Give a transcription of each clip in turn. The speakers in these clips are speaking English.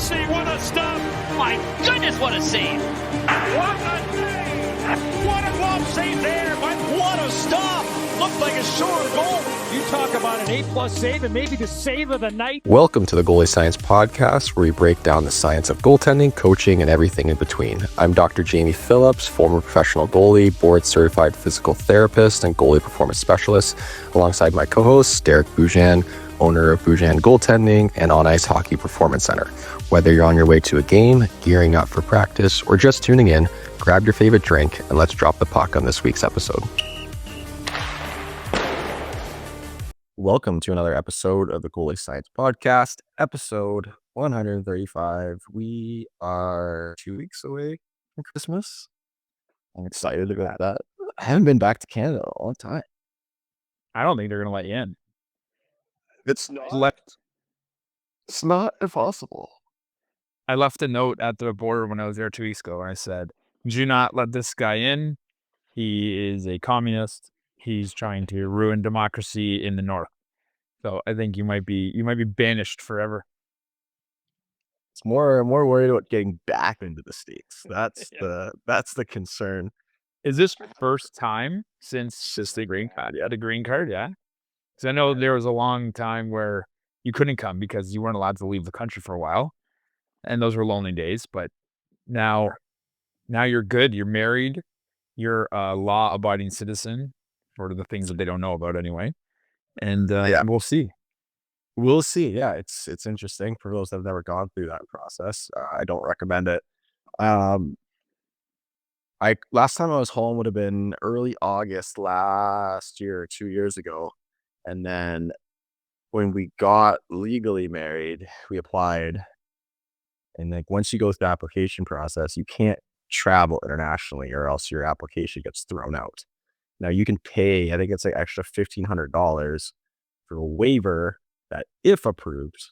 mercy, what a stop! My goodness, what a save! What a save! What a glove save there, but what a stop! Looked like a sure goal. You talk about an A+ save and maybe the save of the night. Welcome to the Goalie Science Podcast, where we break down the science of goaltending, coaching, and everything in between. I'm Dr. Jamie Phillips, former professional goalie, board-certified physical therapist, and goalie performance specialist, alongside my co-host, Derek Boujan, owner of Boujan Goaltending and On Ice Hockey Performance Center. Whether you're on your way to a game, gearing up for practice, or just tuning in, grab your favorite drink and let's drop the puck on this week's episode. Welcome to another episode of the Goalie Science Podcast, episode 135. We are 2 weeks away from Christmas. I'm excited about that. I haven't been back to Canada in a long time. I don't think they're going to let you in. It's not impossible. I left a note at the border when I was there 2 weeks ago, and I said, do not let this guy in. He is a communist. He's trying to ruin democracy in the north. So I think you might be banished forever. It's more worried about getting back into the States. That's the concern. Is this first time since the green card? the green card? Yeah. Because I know there was a long time where you couldn't come because you weren't allowed to leave the country for a while, and those were lonely days. But now you're good. You're married. You're a law-abiding citizen, sort of the things that they don't know about anyway. And we'll see. We'll see. Yeah, it's interesting for those that have never gone through that process. I don't recommend it. Last time I was home would have been early August last year, 2 years ago. And then when we got legally married, we applied. And like once you go through the application process, you can't travel internationally or else your application gets thrown out. Now you can pay, I think it's like extra $1,500 for a waiver that, if approved,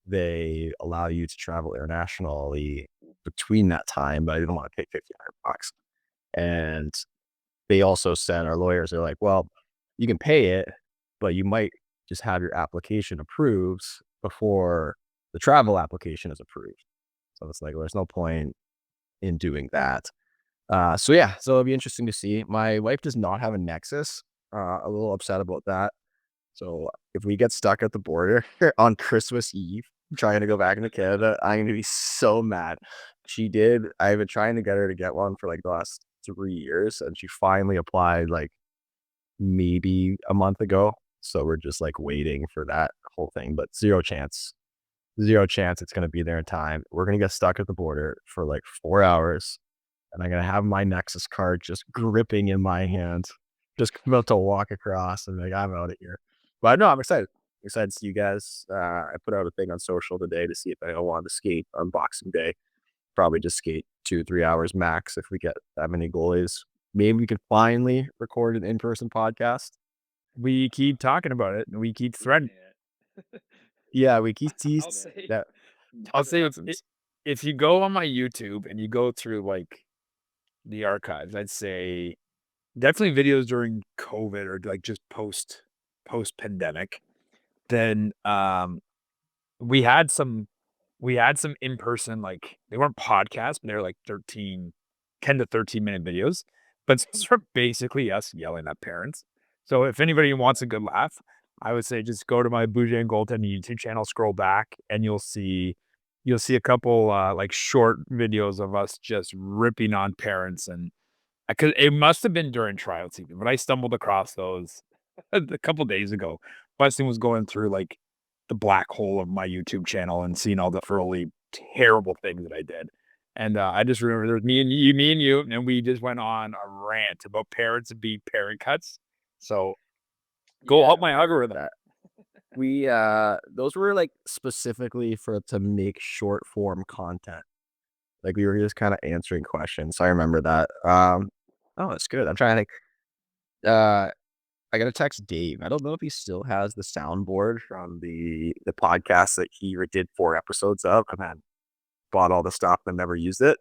they allow you to travel internationally between that time, but I didn't want to pay $1,500. And they also said, our lawyers are like, well, you can pay it, but you might just have your application approved before the travel application is approved. So it's like, well, there's no point in doing that. So it'll be interesting to see. My wife does not have a Nexus. A little upset about that. So if we get stuck at the border on Christmas Eve, trying to go back into Canada, I'm going to be so mad. I've been trying to get her to get one for like the last 3 years, and she finally applied like maybe a month ago. So we're just like waiting for that whole thing, but zero chance it's going to be there in time. We're going to get stuck at the border for like 4 hours, and I'm going to have my Nexus card just gripping in my hand, just about to walk across and like, I'm out of here. But no, I'm excited to see you guys. I put out a thing on social today to see if anyone wanted to skate on Boxing Day. Probably just skate 2-3 hours max if we get that many goalies. Maybe we could finally record an in-person podcast. We keep talking about it, and we keep threatening it. Yeah, we keep teasing that. I'll say if you go on my YouTube and you go through like the archives, I'd say definitely videos during COVID or like just post pandemic. Then we had some in person, like they weren't podcasts, but they were like 10 to 13 minute videos. But those are basically us yelling at parents. So if anybody wants a good laugh, I would say just go to my Boujan Goaltending YouTube channel, scroll back, and you'll see a couple like short videos of us just ripping on parents. And it must have been during trial season, but I stumbled across those a couple days ago. Weston was going through like the black hole of my YouTube channel and seeing all the early terrible things that I did. And I just remember there was me and you, and we just went on a rant about parents and being parent cuts. So go help my algorithm. We those were like specifically to make short form content. Like we were just kind of answering questions. So I remember that. It's good. I'm trying to think. I gotta text Dave. I don't know if he still has the soundboard from the podcast that he did 4 episodes of, and then bought all the stuff and never used it.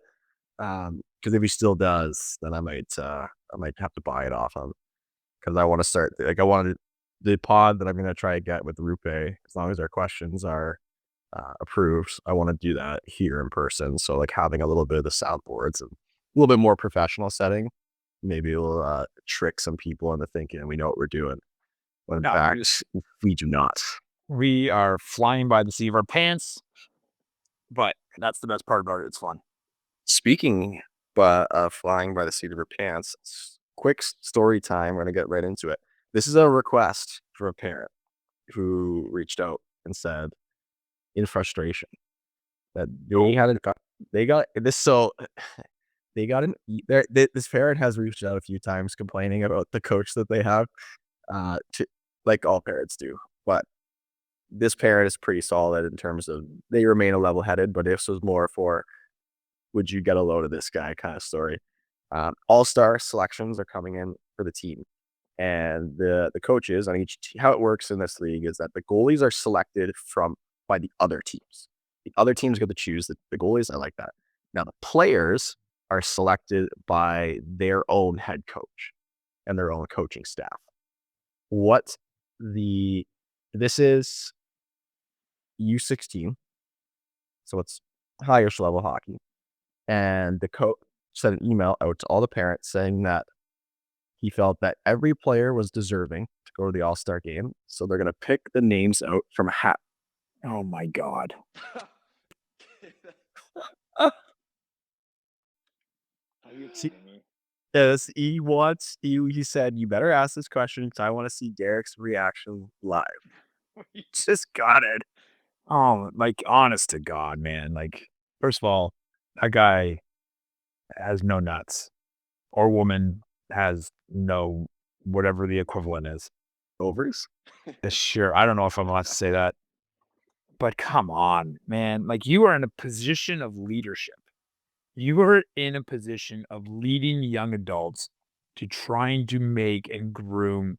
Because if he still does, then I might have to buy it off him. Because I want to start, like, I wanted the pod that I'm going to try to get with Rupe, as long as our questions are approved. I want to do that here in person. So like having a little bit of the soundboards and a little bit more professional setting, maybe we'll trick some people into thinking we know what we're doing. When in No, fact, we do not. we are flying by the seat of our pants, but that's the best part about it. It's fun. Speaking but flying by the seat of her pants, quick story time. We're gonna get right into it. This is a request from a parent who reached out and said, in frustration, that they got this. So they got this parent has reached out a few times complaining about the coach that they have, to, like all parents do. But this parent is pretty solid in terms of they remain a level-headed. But this was more for, would you get a load of this guy kind of story. All-star selections are coming in for the team. And the coaches on each how it works in this league is that the goalies are selected by the other teams. The other teams get to choose the goalies. I like that. Now the players are selected by their own head coach and their own coaching staff. This is U16, so it's highest level hockey. And the coach sent an email out to all the parents saying that he felt that every player was deserving to go to the All-Star game. So they're going to pick the names out from a hat. Oh my God. Yes, he said, you better ask this question because I want to see Derek's reaction live. You just got it. Oh, like, honest to God, man. Like, first of all, that guy has no nuts, or woman has no whatever the equivalent is. Overs? Sure, I don't know if I'm allowed to say that, but come on, man. Like, you are in a position of leadership. You are in a position of leading young adults to trying to make and groom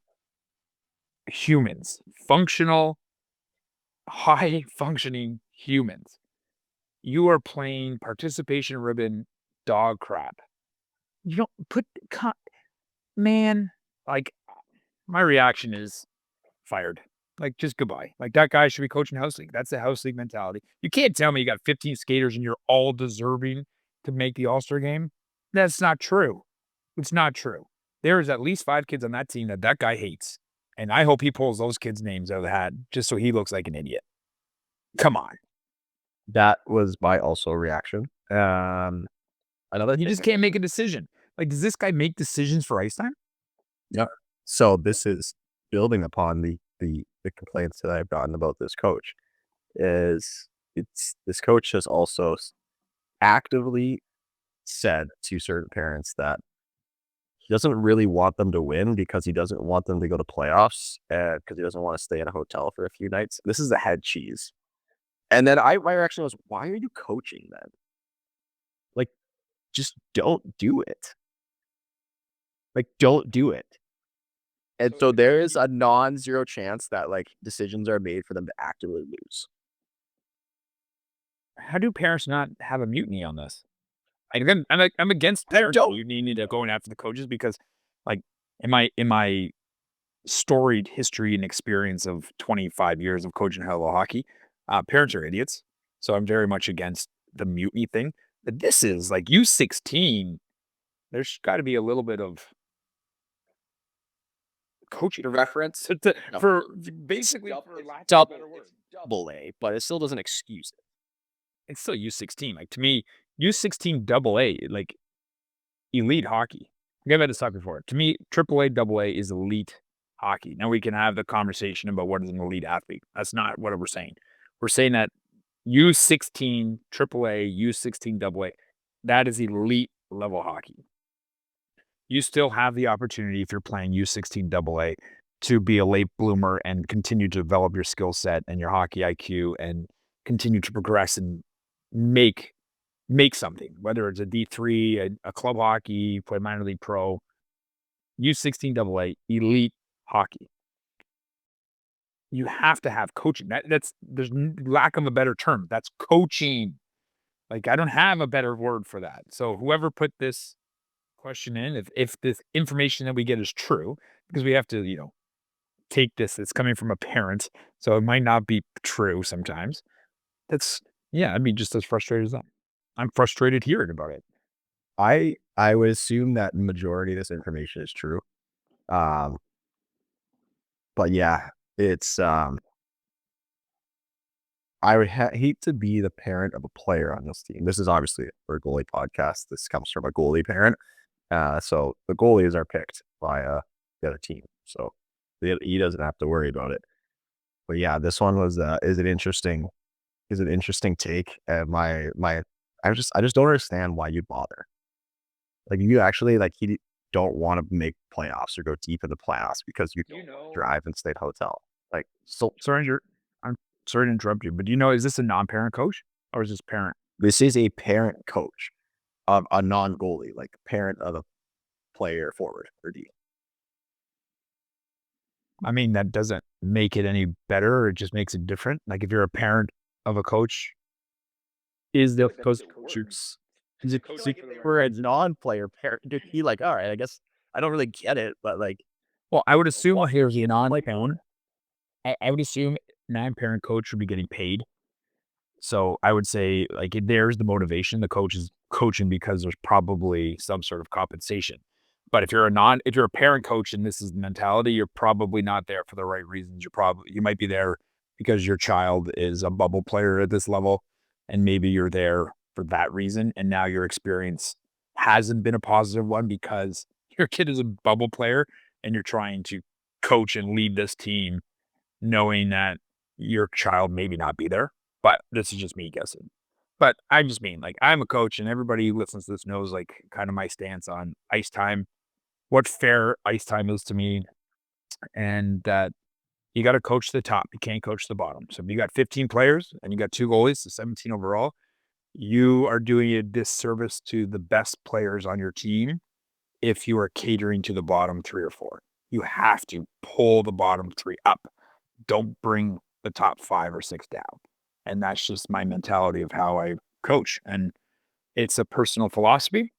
humans, functional, high functioning humans. You are playing participation ribbon dog crap. You don't man, like, my reaction is fired. Like, just goodbye. Like, that guy should be coaching house league. That's the house league mentality. You can't tell me you got 15 skaters and you're all deserving to make the All-Star game. That's not true. It's not true. There is at least 5 kids on that team that guy hates. And I hope he pulls those kids' names out of the hat just so he looks like an idiot. Come on. That was my also reaction. Another You just can't make a decision. Like, does this guy make decisions for ice time? Yeah. So this is building upon the complaints that I've gotten about this coach. This coach has also actively said to certain parents that he doesn't really want them to win because he doesn't want them to go to playoffs, and because he doesn't want to stay in a hotel for a few nights. This is the head cheese. And then my reaction was, why are you coaching then? Like, just don't do it. Like, don't do it. And so there is a non-zero chance that like decisions are made for them to actively lose. How do parents not have a mutiny on this? I'm against parents mutiny to going after the coaches because, like, in my storied history and experience of 25 years of coaching high level hockey, parents are idiots. So I'm very much against the mutiny thing. But this is like U16. There's got to be a little bit of coaching reference for basically for lack of a better word. Double A, but it still doesn't excuse it. It's still U16. Like, to me, U16 double A, like, elite hockey. I've had this talk before. To me, triple A, double A is elite hockey. Now we can have the conversation about what is an elite athlete. That's not what we're saying. We're saying that U16 triple A, U16 double A, that is elite level hockey. You still have the opportunity, if you're playing U16 double A, to be a late bloomer and continue to develop your skill set and your hockey IQ and continue to progress and make something, whether it's a D3, a club hockey, play minor league pro, U16 double A, elite hockey. You have to have coaching. There's lack of a better term. That's coaching. Like, I don't have a better word for that. So whoever put this question in, if this information that we get is true, because we have to, take this, it's coming from a parent, so it might not be true sometimes. I'd be just as frustrated as them. I'm frustrated hearing about it. I would assume that majority of this information is true. Um, but yeah, it's I would hate to be the parent of a player on this team. This is obviously for a goalie podcast. This comes from a goalie parent. So the goalies are picked by the other team. So he doesn't have to worry about it. But yeah, this one was is an interesting take. And I just don't understand why you'd bother. Like you actually he don't want to make playoffs or go deep in the playoffs because you drive and stay at a hotel. Like so I'm sorry to interrupt you, but do you know, is this a non-parent coach or is this parent? this is a parent coach of a non-goalie, like parent of a player forward or D. I mean, that doesn't make it any better, or it just makes it different. Like if you're a parent of a coach, is the coach Is it for a non-player parent? Dude, he all right, I guess I don't really get it, but well, I would assume here's a non-parent. I would assume non-parent coach should be getting paid. So I would say there's the motivation. The coach is coaching because there's probably some sort of compensation. But if you're a parent coach and this is the mentality, you're probably not there for the right reasons. You might be there because your child is a bubble player at this level, and maybe you're there for that reason. And now your experience hasn't been a positive one because your kid is a bubble player and you're trying to coach and lead this team knowing that your child maybe not be there. But this is just me guessing. But I just mean, I'm a coach and everybody who listens to this knows, kind of my stance on ice time, what fair ice time is to me, and that you got to coach the top. You can't coach the bottom. So if you got 15 players and you got 2 goalies, so 17 overall, you are doing a disservice to the best players on your team if you are catering to the bottom 3 or 4. You have to pull the bottom 3 up. Don't bring the top 5 or 6 down. And that's just my mentality of how I coach. And it's a personal philosophy.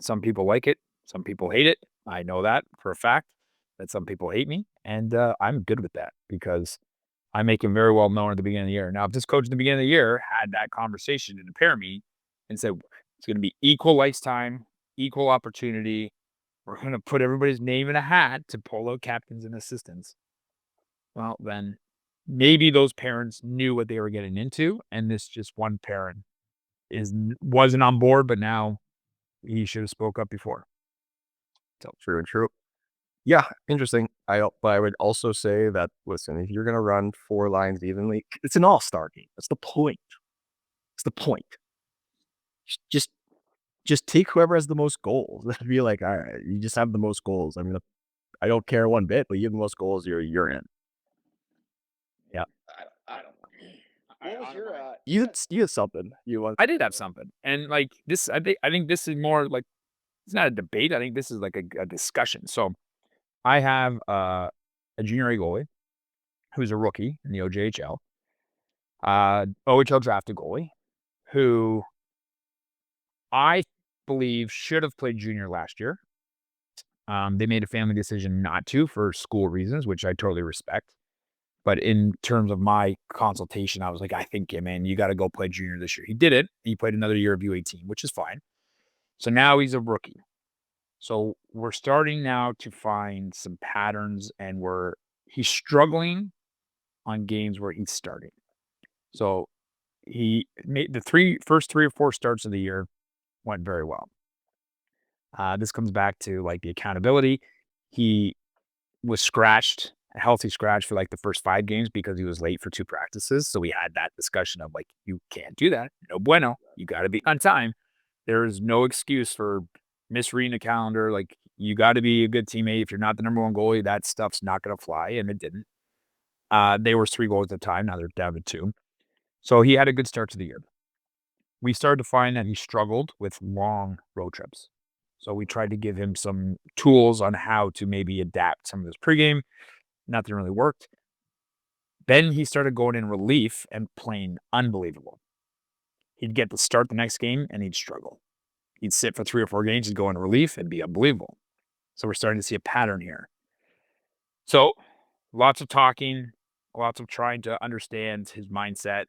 Some people like it. Some people hate it. I know that for a fact that some people hate me. And I'm good with that because I make him very well known at the beginning of the year. Now, if this coach at the beginning of the year had that conversation in a pair meet and said, it's going to be equal ice time, equal opportunity. We're going to put everybody's name in a hat to pull out captains and assistants. Well, then maybe those parents knew what they were getting into, and this just one parent wasn't on board, but now he should have spoke up before. So true and true. Yeah, interesting. But I would also say that listen, if you're gonna run 4 lines evenly, it's an all-star game. That's the point. It's the point. Just take whoever has the most goals. Be like, all right, you just have the most goals. I mean, I don't care one bit, but you have the most goals, you're in. Yeah. I don't. What was your you had something you want? I did have something, and this, I think this is more it's not a debate. I think this is a discussion. So I have a junior A goalie who's a rookie in the OJHL, OHL drafted goalie who I believe should have played junior last year. They made a family decision not to for school reasons, which I totally respect. But in terms of my consultation, I was like, I think, yeah, man, you got to go play junior this year. He did it. He played another year of U18, which is fine. So now he's a rookie. So we're starting now to find some patterns, and he's struggling on games where he's starting. So he made the first 3 or 4 starts of the year went very well. This comes back to the accountability. He was scratched, a healthy scratch for the first 5 games because he was late for 2 practices. So we had that discussion of you can't do that. No bueno. You got to be on time. There is no excuse for misreading the calendar. You got to be a good teammate. If you're not the number 1 goalie, that stuff's not going to fly. And it didn't. They were 3 goals at a time. Now they're down to 2. So he had a good start to the year. We started to find that he struggled with long road trips. So we tried to give him some tools on how to maybe adapt some of his pregame. Nothing really worked. Then he started going in relief and playing unbelievable. He'd get to start the next game and he'd struggle. He'd sit for 3 or 4 games, he'd go in relief and be unbelievable. So we're starting to see a pattern here. So lots of talking, lots of trying to understand his mindset.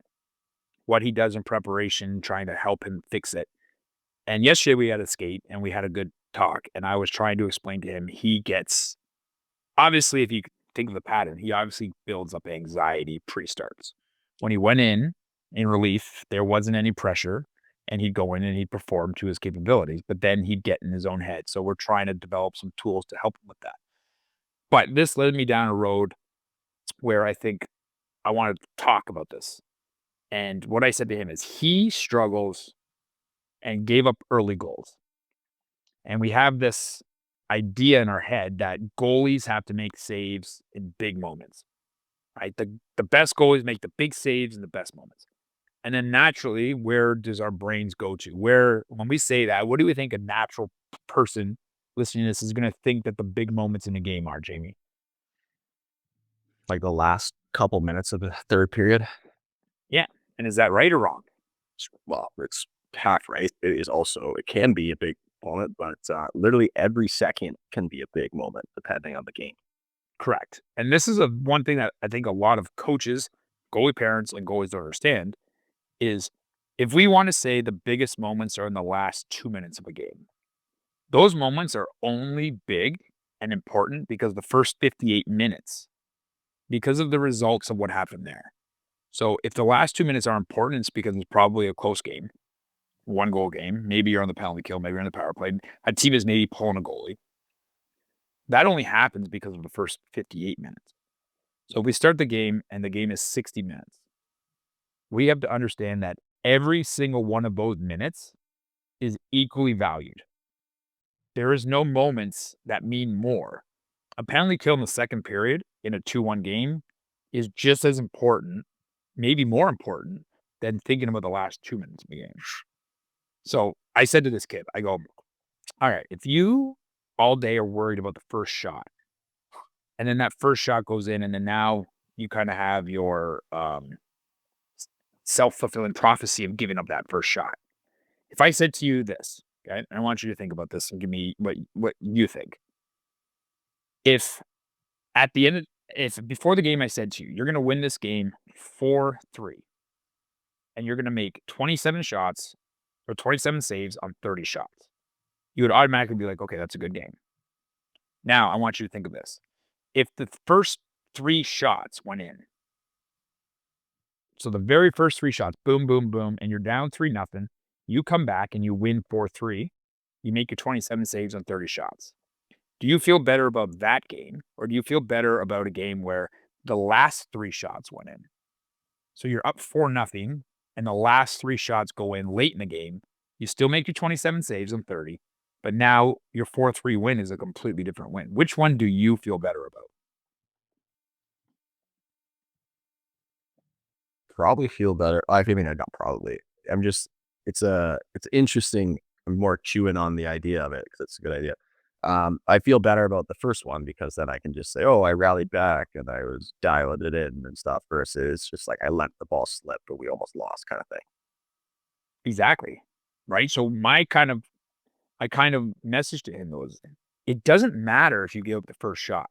what he does in preparation, trying to help him fix it. And yesterday we had a skate and we had a good talk, and I was trying to explain to him, obviously, if you think of the pattern, he obviously builds up anxiety pre-starts. When he went in relief, there wasn't any pressure, and he'd go in and he'd perform to his capabilities, but then he'd get in his own head. So we're trying to develop some tools to help him with that. But this led me down a road where I think I wanted to talk about this. And what I said to him is he struggles and gave up early goals. And we have this idea in our head that goalies have to make saves in big moments, right? The best goalies make the big saves in the best moments. And then naturally, where does our brains go to? When we say that, what do we think a natural person listening to this is going to think that the big moments in the game are, Jamie? Like the last couple minutes of the third period. Yeah. And is that right or wrong? Well, it's packed, right? It can be a big moment, but literally every second can be a big moment depending on the game. Correct. And this is one thing that I think a lot of coaches, goalie parents, and goalies don't understand is if we want to say the biggest moments are in the last 2 minutes of a game, those moments are only big and important because the first 58 minutes, because of the results of what happened there. So if the last 2 minutes are important, it's because it's probably a close game, 1-goal game. Maybe you're on the penalty kill, maybe you're on the power play. A team is maybe pulling a goalie. That only happens because of the first 58 minutes. So if we start the game and the game is 60 minutes, we have to understand that every single one of those minutes is equally valued. There is no moments that mean more. A penalty kill in the second period in a 2-1 game is just as important, maybe more important, than thinking about the last 2 minutes of the game. So I said to this kid, I go, all right, if you all day are worried about the first shot, and then that first shot goes in, and then now you kind of have your self-fulfilling prophecy of giving up that first shot. If I said to you this, okay, I want you to think about this and give me what you think. If before the game I said to you, you're going to win this game 4-3, and you're going to make 27 shots or 27 saves on 30 shots, you would automatically be like, okay, that's a good game. Now, I want you to think of this. If the first 3 shots went in, so the very first 3 shots, boom, boom, boom, and you're down 3-0, you come back and you win 4-3, you make your 27 saves on 30 shots. Do you feel better about that game, or do you feel better about a game where the last 3 shots went in? So you're up 4-0, and the last 3 shots go in late in the game. You still make your 27 saves on 30, but now your 4-3 win is a completely different win. Which one do you feel better about? Probably feel better. I mean, not probably. It's interesting. I'm more chewing on the idea of it because it's a good idea. I feel better about the first one because then I can just say, oh, I rallied back and I was dialing it in and stuff, versus just like I let the ball slip, but we almost lost kind of thing. Exactly. Right. So I kind of message to him was, it doesn't matter if you give up the first shot,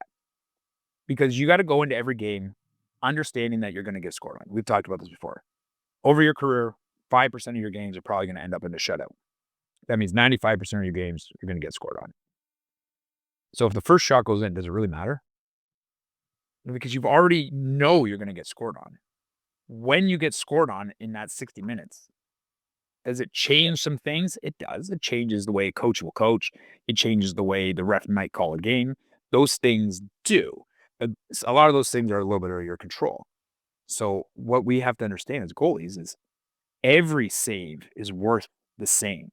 because you got to go into every game understanding that you're going to get scored on. We've talked about this before. Over your career, 5% of your games are probably going to end up in a shutout. That means 95% of your games you're going to get scored on. So if the first shot goes in, does it really matter? Because you've already know you're going to get scored on. When you get scored on in that 60 minutes, does it change some things? It does. It changes the way a coach will coach. It changes the way the ref might call a game. Those things do. A lot of those things are a little bit out of your control. So what we have to understand as goalies is every save is worth the same.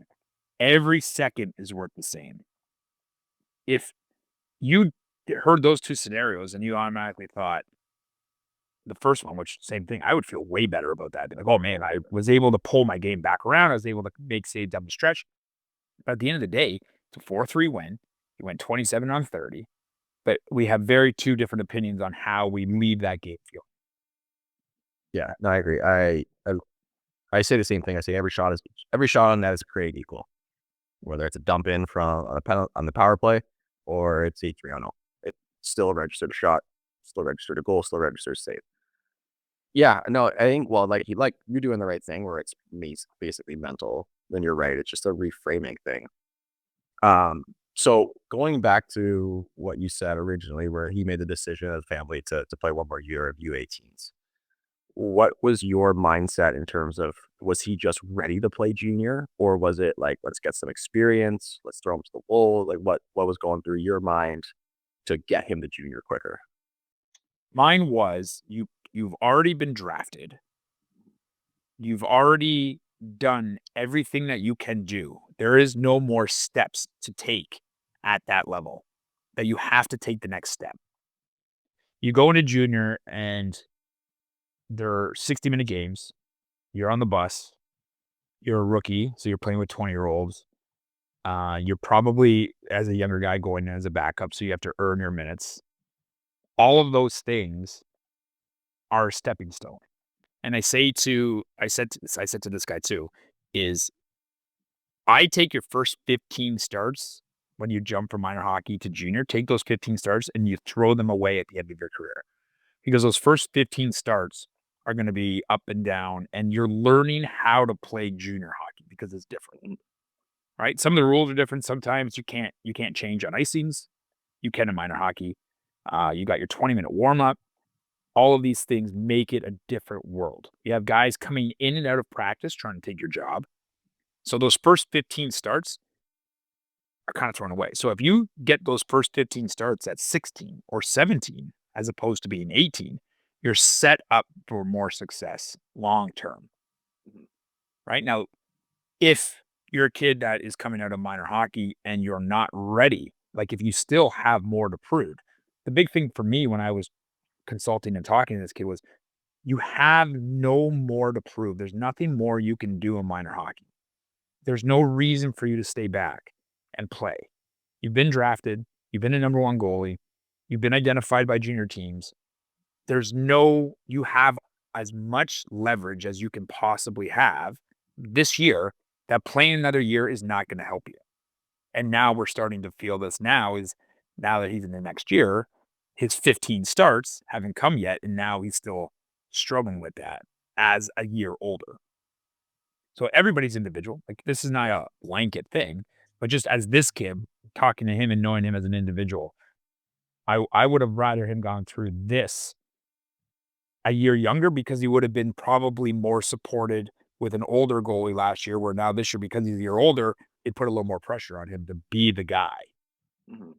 Every second is worth the same. If you heard those 2 scenarios and you automatically thought the first one, which same thing, I would feel way better about that. Be like, oh man, I was able to pull my game back around. I was able to make saves down the stretch. But at the end of the day, it's a 4-3 win. You went 27 on 30. But we have very 2 different opinions on how we leave that game feeling. Yeah, no, I agree. I say the same thing. I say every shot on that is created equal, whether it's a dump in from on the power play or it's a 3-0. It's still a registered shot, still registered a goal, still registered a save. Yeah, no, I think, well, like you're doing the right thing where it's basically mental. Then you're right. It's just a reframing thing. Um, so going back to what you said originally, where he made the decision as a family to play one more year of U18s. What was your mindset in terms of, was he just ready to play junior, or was it like, let's get some experience, let's throw him to the wolves? Like what was going through your mind to get him to junior quicker? Mine was you've already been drafted. You've already done everything that you can do. There is no more steps to take at that level, that you have to take the next step. You go into junior and there are 60-minute games. You're on the bus. You're a rookie, so you're playing with 20-year-olds. You're probably, as a younger guy, going in as a backup, so you have to earn your minutes. All of those things are a stepping stone. And I said to this guy too, is I take your first 15 starts when you jump from minor hockey to junior, take those 15 starts and you throw them away at the end of your career. Because those first 15 starts are going to be up and down, and you're learning how to play junior hockey because it's different. Right? Some of the rules are different. Sometimes you can't change on icings. You can in minor hockey. You got your 20-minute warm up. All of these things make it a different world. You have guys coming in and out of practice trying to take your job. So those first 15 starts are kind of thrown away. So if you get those first 15 starts at 16 or 17, as opposed to being 18, you're set up for more success long term. Right now, if you're a kid that is coming out of minor hockey and you're not ready, like if you still have more to prove, the big thing for me when I was consulting and talking to this kid was you have no more to prove. There's nothing more you can do in minor hockey. There's no reason for you to stay back and play. You've been drafted. You've been a number one goalie. You've been identified by junior teams. You have as much leverage as you can possibly have this year. That playing another year is not going to help you. And now we're starting to feel this now that he's in the next year, his 15 starts haven't come yet. And now he's still struggling with that as a year older. So everybody's individual. Like this is not a blanket thing, but just as this kid, talking to him and knowing him as an individual, I would have rather him gone through this a year younger because he would have been probably more supported with an older goalie last year, where now this year, because he's a year older, it put a little more pressure on him to be the guy. Mhm.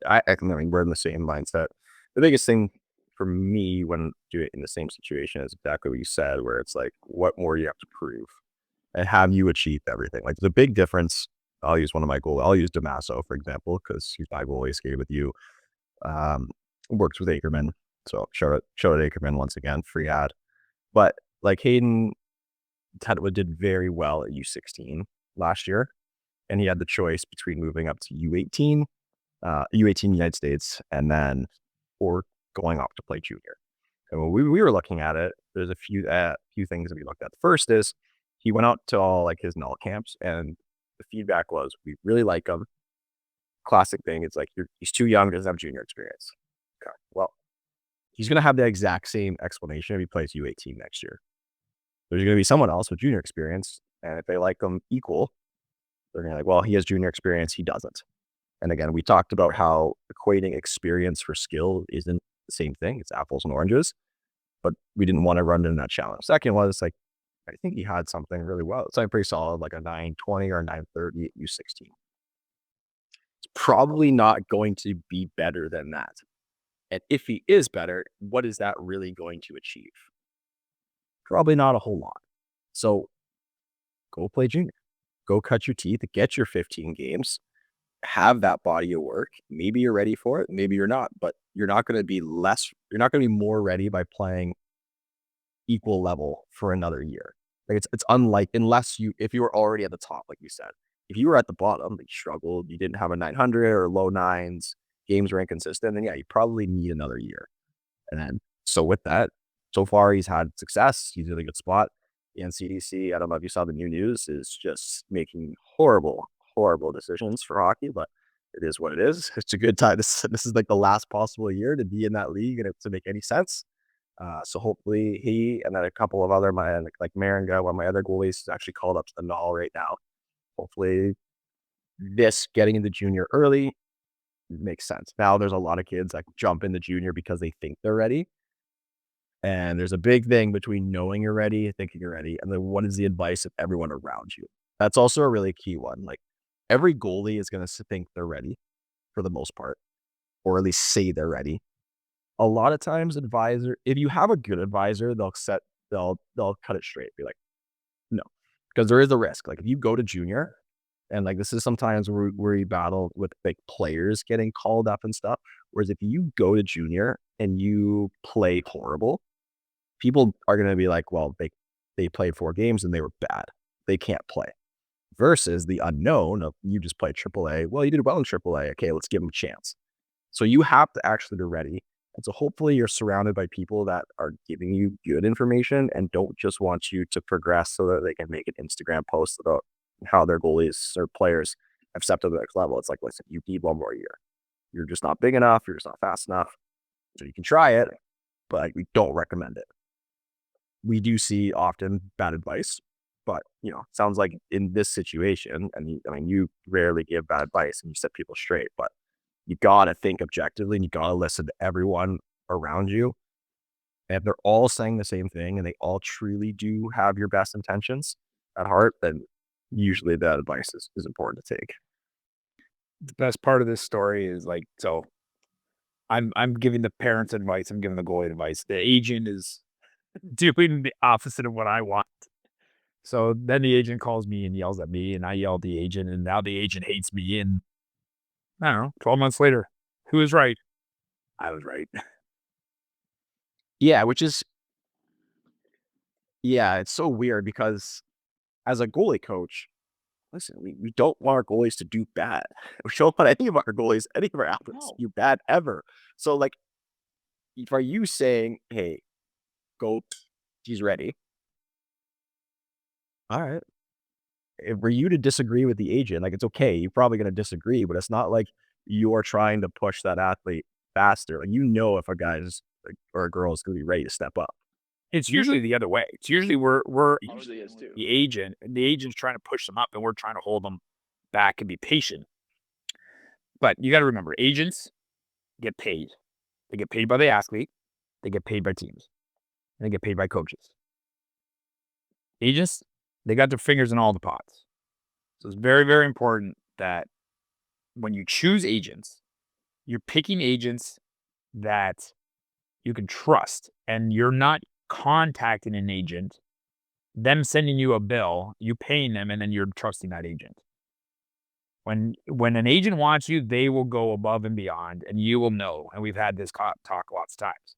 I mean, we're in the same mindset. The biggest thing for me when doing it in the same situation is exactly what you said, where it's like, what more you have to prove, and have you achieved everything? Like, the big difference. I'll use one of my goalies. I'll use Damaso for example, because he's my goalie. Skated with you. Um, Works with Ackerman. So shout out Ackerman once again, free ad. But like Hayden did very well at U16 last year, and he had the choice between moving up to U18, U18 United States, and then or going off to play junior. And when we were looking at it, there's a few things that we looked at. The first is he went out to all like his NAHL camps, and the feedback was, we really like him. Classic thing. It's like, he's too young, doesn't have junior experience. Okay, well, he's going to have the exact same explanation if he plays U18 next year. There's going to be someone else with junior experience, and if they like him equal, they're going to be like, well, he has junior experience, he doesn't. And again, we talked about how equating experience for skill isn't the same thing. It's apples and oranges, but we didn't want to run into that challenge. Second was like, I think he had something really well. It's like pretty solid, like a 920 or 930 at U16. It's probably not going to be better than that. And if he is better, what is that really going to achieve? Probably not a whole lot. So go play junior, go cut your teeth, get your 15 games, have that body of work. Maybe you're ready for it, maybe you're not, but you're not going to be more ready by playing equal level for another year. Like it's unlike, if you were already at the top, like you said. If you were at the bottom, you struggled, you didn't have a 900 or low nines, games were inconsistent, then yeah, you probably need another year. And then, so with that, so far he's had success. He's in a good spot. The NCDC, I don't know if you saw the new news, is just making horrible, horrible decisions for hockey, but it is what it is. It's a good time. This is like the last possible year to be in that league and to make any sense. So hopefully he and then a couple of other, like Maringa, one of my other goalies, is actually called up to the NAHL right now. Hopefully this getting into junior early makes sense. Now there's a lot of kids that jump into junior because they think they're ready. And there's a big thing between knowing you're ready, thinking you're ready, and then what is the advice of everyone around you? That's also a really key one. Like every goalie is going to think they're ready for the most part, or at least say they're ready. A lot of times if you have a good advisor, they'll cut it straight. Be like, no, because there is a risk. Like if you go to junior and like, this is sometimes where you battle with like players getting called up and stuff. Whereas if you go to junior and you play horrible, people are going to be like, well, they played 4 games and they were bad. They can't play. Versus the unknown of you just played AAA. Well, you did well in AAA. Okay, let's give them a chance. So you have to actually be ready. And so hopefully you're surrounded by people that are giving you good information and don't just want you to progress so that they can make an Instagram post about how their goalies or players have stepped to the next level. It's like, listen, you need one more year. You're just not big enough. You're just not fast enough. So you can try it, but we don't recommend it. We do see often bad advice, but sounds like in this situation, and I mean, you rarely give bad advice and you set people straight, but you gotta think objectively and you gotta listen to everyone around you. And if they're all saying the same thing and they all truly do have your best intentions at heart, then usually that advice is important to take. The best part of this story is like, so I'm giving the parents advice, I'm giving the goalie advice. The agent is doing the opposite of what I want. So then the agent calls me and yells at me, and I yell at the agent, and now the agent hates me. And I don't know, 12 months later, who was right? I was right. Yeah, it's so weird because as a goalie coach, listen, we don't want our goalies to do bad. We don't want any of our goalies, any of our athletes to do bad ever. So like, are you saying, hey, go, he's ready? All right. For you to disagree with the agent, like it's okay. You're probably going to disagree, but it's not like you're trying to push that athlete faster. Like if a guy's or a girl is going to be ready to step up. It's usually the other way. It's usually we're Usually is too. the agent, and the agent's trying to push them up, and we're trying to hold them back and be patient. But you got to remember, agents get paid. They get paid by the athlete, they get paid by teams, and they get paid by coaches. Agents, they got their fingers in all the pots. So it's very, very important that when you choose agents, you're picking agents that you can trust, and you're not contacting an agent, them sending you a bill, you paying them, and then you're trusting that agent. When an agent wants you, they will go above and beyond, and you will know. And we've had this talk lots of times.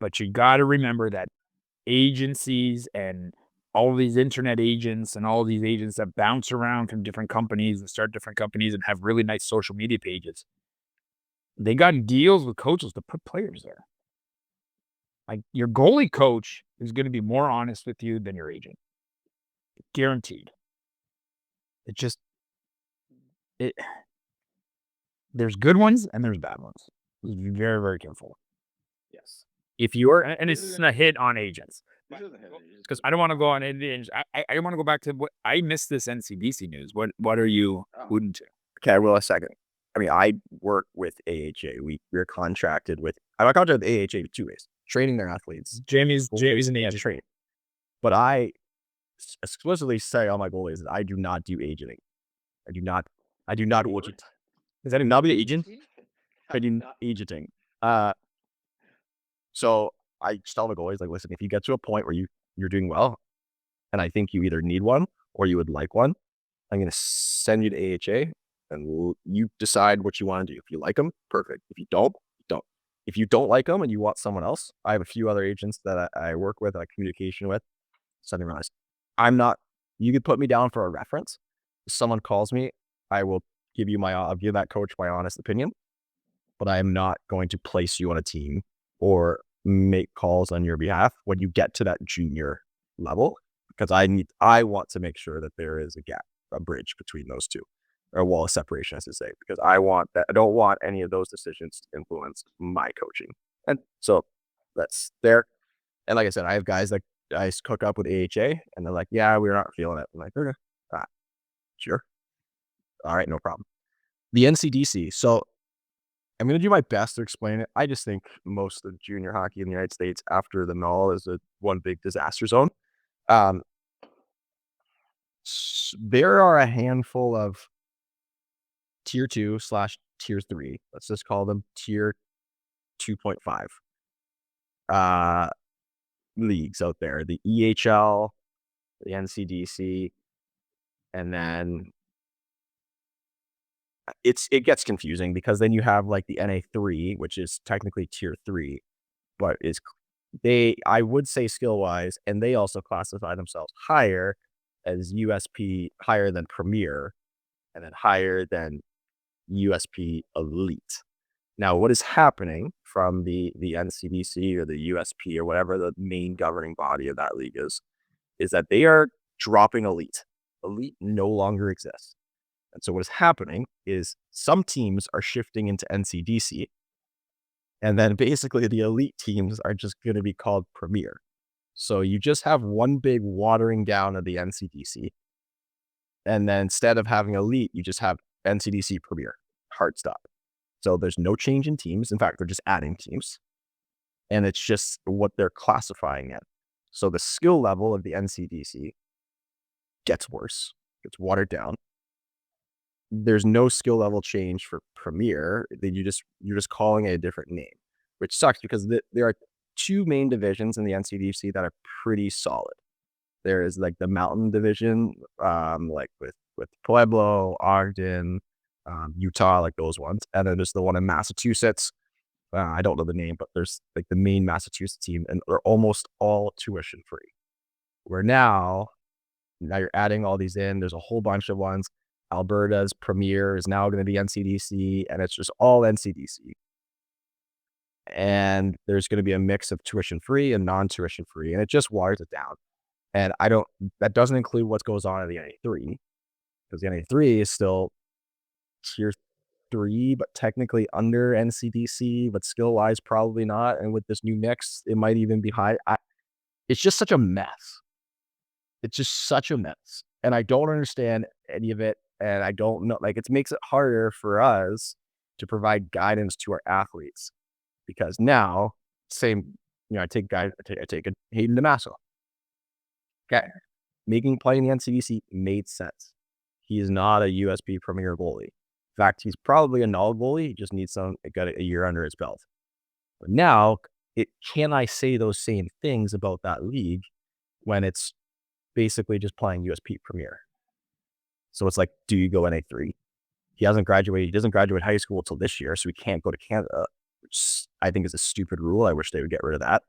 But you got to remember that agencies and all these internet agents and all these agents that bounce around from different companies and start different companies and have really nice social media pages, they got deals with coaches to put players there. Like your goalie coach is going to be more honest with you than your agent. Guaranteed. There's good ones and there's bad ones. Just be very, very careful. Yes. If you're, and it's a hit on agents. Because I don't want to go on agents. I want to go back to what I missed this NCDC news. What are you alluding to? Okay, I will a second. I mean, I work with AHA. We're contracted with. I'm contracted with AHA 2 ways: training their athletes. Jamie's in the agent. Training. But I explicitly say on my goalies that I do not do agenting. I do not agent. Is that not be agent? I do not agenting. So I just tell the goalies, like, listen, if you get to a point where you're doing well, and I think you either need one or you would like one, I'm going to send you to AHA, and you decide what you want to do. If you like them, perfect. If you don't, you don't. If you don't like them and you want someone else, I have a few other agents that I work with, communication with. Send them honest. You could put me down for a reference. If someone calls me, I'll give that coach my honest opinion, but I am not going to place you on a team or make calls on your behalf when you get to that junior level, because I want to make sure that there is a bridge between those two, or a wall of separation, as I say, because I don't want any of those decisions to influence my coaching. And so that's there. And like I said, I have guys that I hook up with AHA, and they're like, "Yeah, we're not feeling it." I'm like, "Okay, sure, all right, no problem." The NCDC. So I'm going to do my best to explain it. I just think most of junior hockey in the United States after the NAHL is one big disaster zone. Um, there are a handful of tier 2/tier 3. Let's just call them tier 2.5 leagues out there. The EHL, the NCDC, and then it gets confusing because then you have like the NA3, which is technically tier 3, but I would say skill wise, and they also classify themselves higher as USP, higher than Premier, and then higher than USP Elite. Now, what is happening from the NCDC or the USP or whatever the main governing body of that league is that they are dropping Elite. Elite no longer exists. And so what is happening is some teams are shifting into NCDC, and then basically the elite teams are just going to be called Premier. So you just have one big watering down of the NCDC. And then instead of having elite, you just have NCDC Premier. Hard stop. So there's no change in teams. In fact, they're just adding teams. And it's just what they're classifying it. So the skill level of the NCDC gets worse, gets watered down. There's no skill level change for Premier. You're just calling it a different name, which sucks because there are two main divisions in the NCDC that are pretty solid. There is like the Mountain Division, like with Pueblo, Ogden, Utah, like those ones, and then there's the one in Massachusetts. I don't know the name, but there's like the main Massachusetts team, and they're almost all tuition free. Where now you're adding all these in. There's a whole bunch of ones. Alberta's Premier is now going to be NCDC, and it's just all NCDC. And there's going to be a mix of tuition free and non-tuition free, and it just waters it down. And that doesn't include what goes on in the NA3, because the NA3 is still tier 3, but technically under NCDC, but skill wise, probably not. And with this new mix, it might even be high. It's just such a mess. It's just such a mess. And I don't understand any of it. And I don't know, like, it makes it harder for us to provide guidance to our athletes because now, I take a Hayden DeMasso. Okay. Playing the NCDC made sense. He is not a USP Premier goalie. In fact, he's probably a NAHL goalie. He just needs got a year under his belt. But now, can I say those same things about that league when it's basically just playing USP Premier? So it's like, do you go NA3? He hasn't graduated. He doesn't graduate high school until this year, so he can't go to Canada, which I think is a stupid rule. I wish they would get rid of that,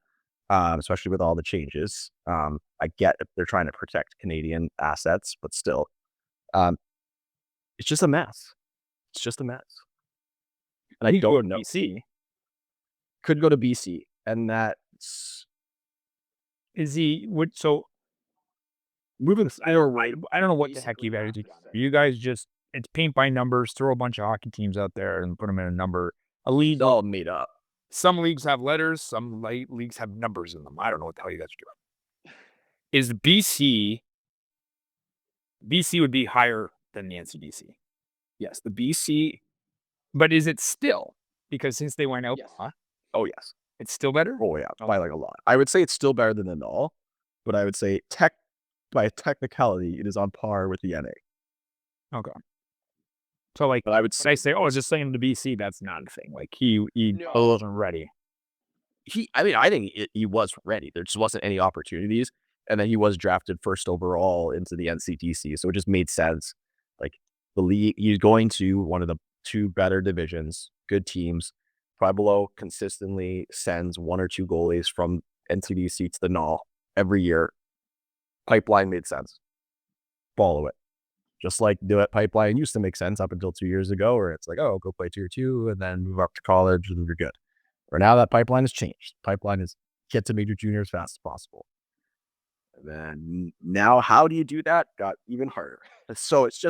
especially with all the changes. I get if they're trying to protect Canadian assets, but still, it's just a mess. It's just a mess. And I don't know. BC Could go to BC, and that's is he would so moving. I don't know what the heck you guys do. You guys just it's paint by numbers, throw a bunch of hockey teams out there and put them in a number. A league It's all made up. Some leagues have letters, some leagues have numbers in them. I don't know what the hell you guys are doing. Is BC would be higher than the NCDC. Yes, the BC. But is it still? Because since they went out, Yes. Oh yes, it's still better? oh yeah, by like a lot. I would say it's still better than the NAHL, but I would say by technicality, it is on par with the NA. Okay. So like, But I would when I say, it's just saying the BC, that's not a thing. Like he wasn't ready. I think he was ready. There just wasn't any opportunities. And then he was drafted first overall into the NCDC. So it just made sense. Like the league, he's going to one of the two better divisions, good teams. Pueblo consistently sends one or two goalies from NCDC to the NAHL every year. Pipeline made sense. Follow it. Just like the pipeline used to make sense up until 2 years ago, where it's like, oh, go play tier 2 and then move up to college and you're good. Or now that pipeline has changed. Pipeline is get to major junior as fast as possible. And then now, how do you do that? Got even harder. So it's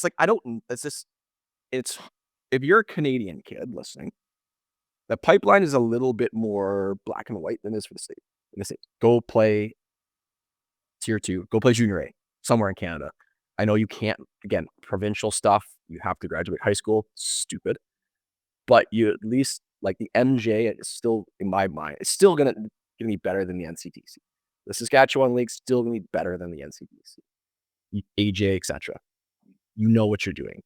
like, if you're a Canadian kid listening The pipeline is a little bit more black and white than it is for the state. In the state, go play tier 2, go play junior A somewhere in Canada. I know you can't, again, provincial stuff, you have to graduate high school, stupid. But you at least, like the MJ is still, in my mind, it's still gonna be better than the NCDC. The Saskatchewan League's still gonna be better than the NCDC. AJ, etc. You know what you're doing.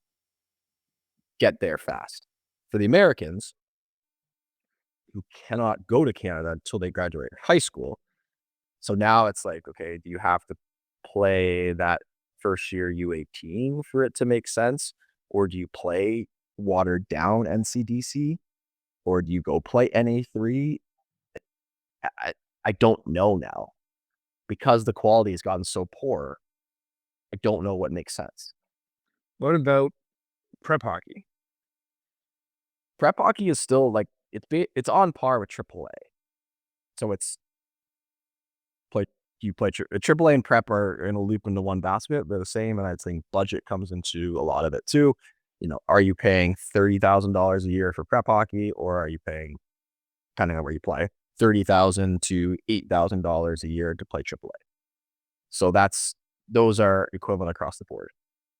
Get there fast. For the Americans, who cannot go to Canada until they graduate high school, so now it's like, okay, do you have to play that first year U18 for it to make sense? Or do you play watered down NCDC? Or do you go play NA3? I don't know now. Because the quality has gotten so poor, I don't know what makes sense. What about prep hockey? Prep hockey is still like, it's on par with AAA. So it's AAA and prep are in a loop into one basket. They're the same, and I think budget comes into a lot of it too. Are you paying $30,000 a year for prep hockey, or are you paying, depending on where you play, $30,000 to $8,000 a year to play AAA? So those are equivalent across the board.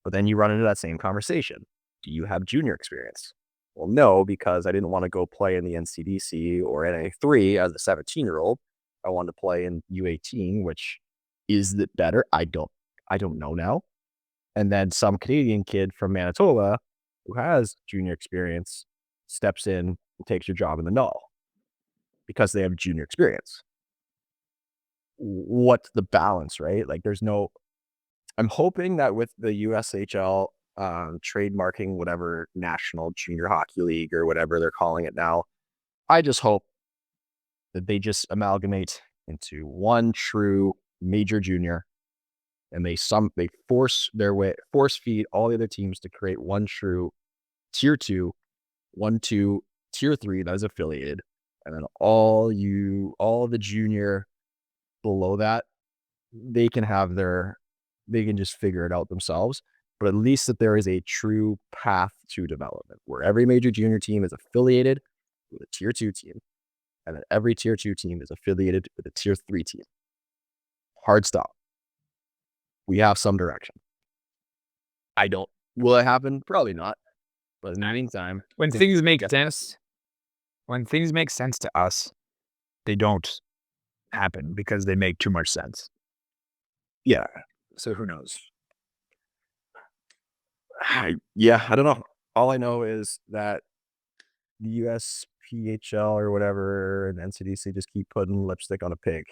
But then you run into that same conversation. Do you have junior experience? Well, no, because I didn't want to go play in the NCDC or NA3 as a 17-year-old. I wanted to play in U18, which is it better? I don't know now. And then some Canadian kid from Manitoba who has junior experience steps in and takes your job in the NAHL because they have junior experience. What's the balance, right? Like I'm hoping that with the USHL trademarking whatever National Junior Hockey League or whatever they're calling it now, I just hope that they just amalgamate into one true major junior, and they force feed all the other teams to create one true tier 2, 1-2, tier 3 that is affiliated, and then all the junior below that, they can just figure it out themselves. But at least that there is a true path to development where every major junior team is affiliated with a tier 2 team, and then every tier 2 team is affiliated with a tier 3 team. Hard stop. We have some direction. Will it happen? Probably not. But in the meantime, when things make sense to us, they don't happen because they make too much sense. Yeah. So who knows? I don't know. All I know is that the USPHL or whatever and NCDC just keep putting lipstick on a pig,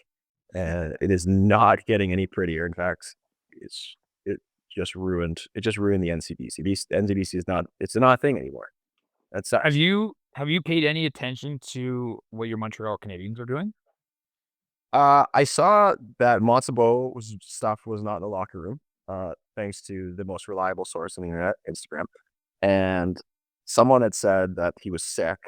and it is not getting any prettier. In fact, it just ruined the NCDC. The NCDC is not a thing anymore. That's Have you paid any attention to what your Montreal Canadiens are doing? I saw that Montsabo stuff was not in the locker room, thanks to the most reliable source on the internet, Instagram. And someone had said that he was sick,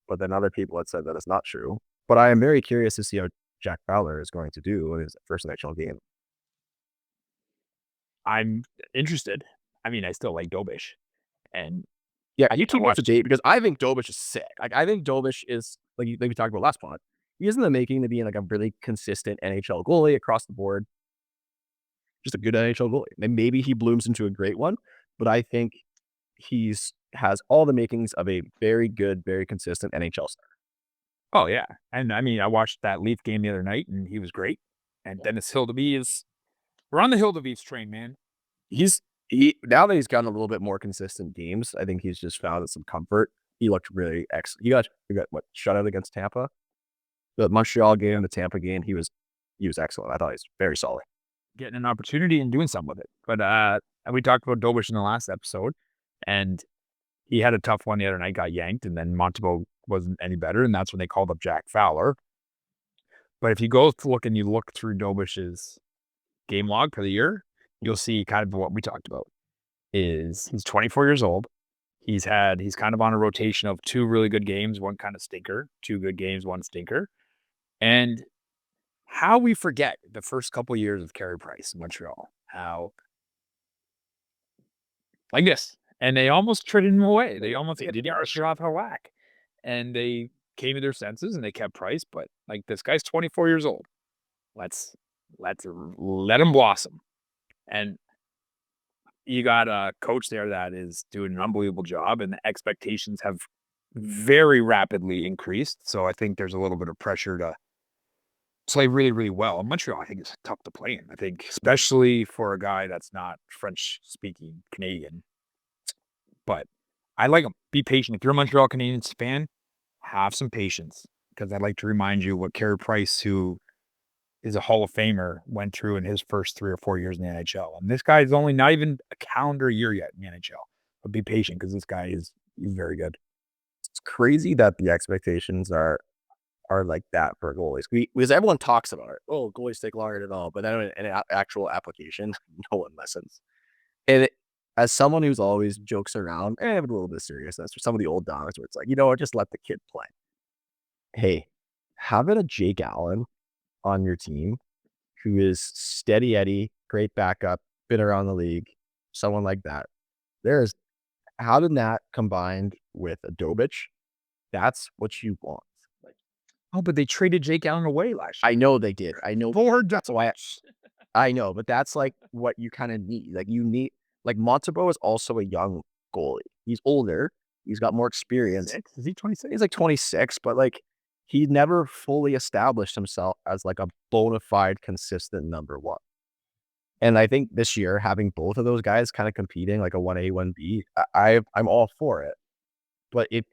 but then other people had said that it's not true. But I am very curious to see how Jack Fowler is going to do in his first NHL game. I'm interested. I mean, I still like Dobish. And yeah, you keep watch a date because I think Dobish is sick. Like, I think Dobish is, like we talked about last pod, he is in the making to being like a really consistent NHL goalie across the board. Just a good NHL goalie. And maybe he blooms into a great one, but I think has all the makings of a very good, very consistent NHL star. Oh, yeah. And I mean, I watched that Leaf game the other night, and he was great. And Dennis Hildeby we're on the Hildebeest train, man. Now that he's gotten a little bit more consistent games, I think he's just found some comfort. He looked really excellent. He got what, shutout against Tampa? The Montreal game, the Tampa game, he was excellent. I thought he was very solid. Getting an opportunity and doing something with it. But we talked about Dobish in the last episode, and he had a tough one the other night, got yanked, and then Montebo wasn't any better, and that's when they called up Jack Fowler. But if you go look through Dobish's game log for the year, you'll see kind of what we talked about. He's 24 years old. He's kind of on a rotation of 2 really good games, 1 kind of stinker, 2 good games, 1 stinker. And how we forget the first couple of years of Carey Price in Montreal, how like this, and they almoed traded him away. They almost did off her whack, and they came to their senses and they kept Price, but like this guy's 24 years old. Let him blossom. And you got a coach there that is doing an unbelievable job, and the expectations have very rapidly increased. So I think there's a little bit of pressure to play really, really well. And Montreal, I think, is tough to play in. I think, especially for a guy that's not French-speaking Canadian. But I like him. Be patient. If you're a Montreal Canadiens fan, have some patience, because I'd like to remind you what Carey Price, who is a Hall of Famer, went through in his first 3 or 4 years in the NHL. And this guy is only not even a calendar year yet in the NHL. But be patient, because this guy he's very good. It's crazy that the expectations are like that for goalies. Because everyone talks about it. Oh, goalies take longer to develop, but then in an actual application, no one listens. And as someone who's always jokes around, have a little bit of seriousness for some of the old dogs, where it's like, just let the kid play. Hey, having a Jake Allen on your team, who is steady Eddie, great backup, been around the league, someone like that. Having that combined with a Dobich, that's what you want. Oh, but they traded Jake Allen away last year. I know they did. I know. Lord, that's why I know, but that's like what you kind of need. Like you need, like Montembeault is also a young goalie. He's older. He's got more experience. Is he 26? He's like 26, but like he never fully established himself as like a bona fide, consistent number one. And I think this year, having both of those guys kind of competing like a 1A, 1B, I'm all for it. But if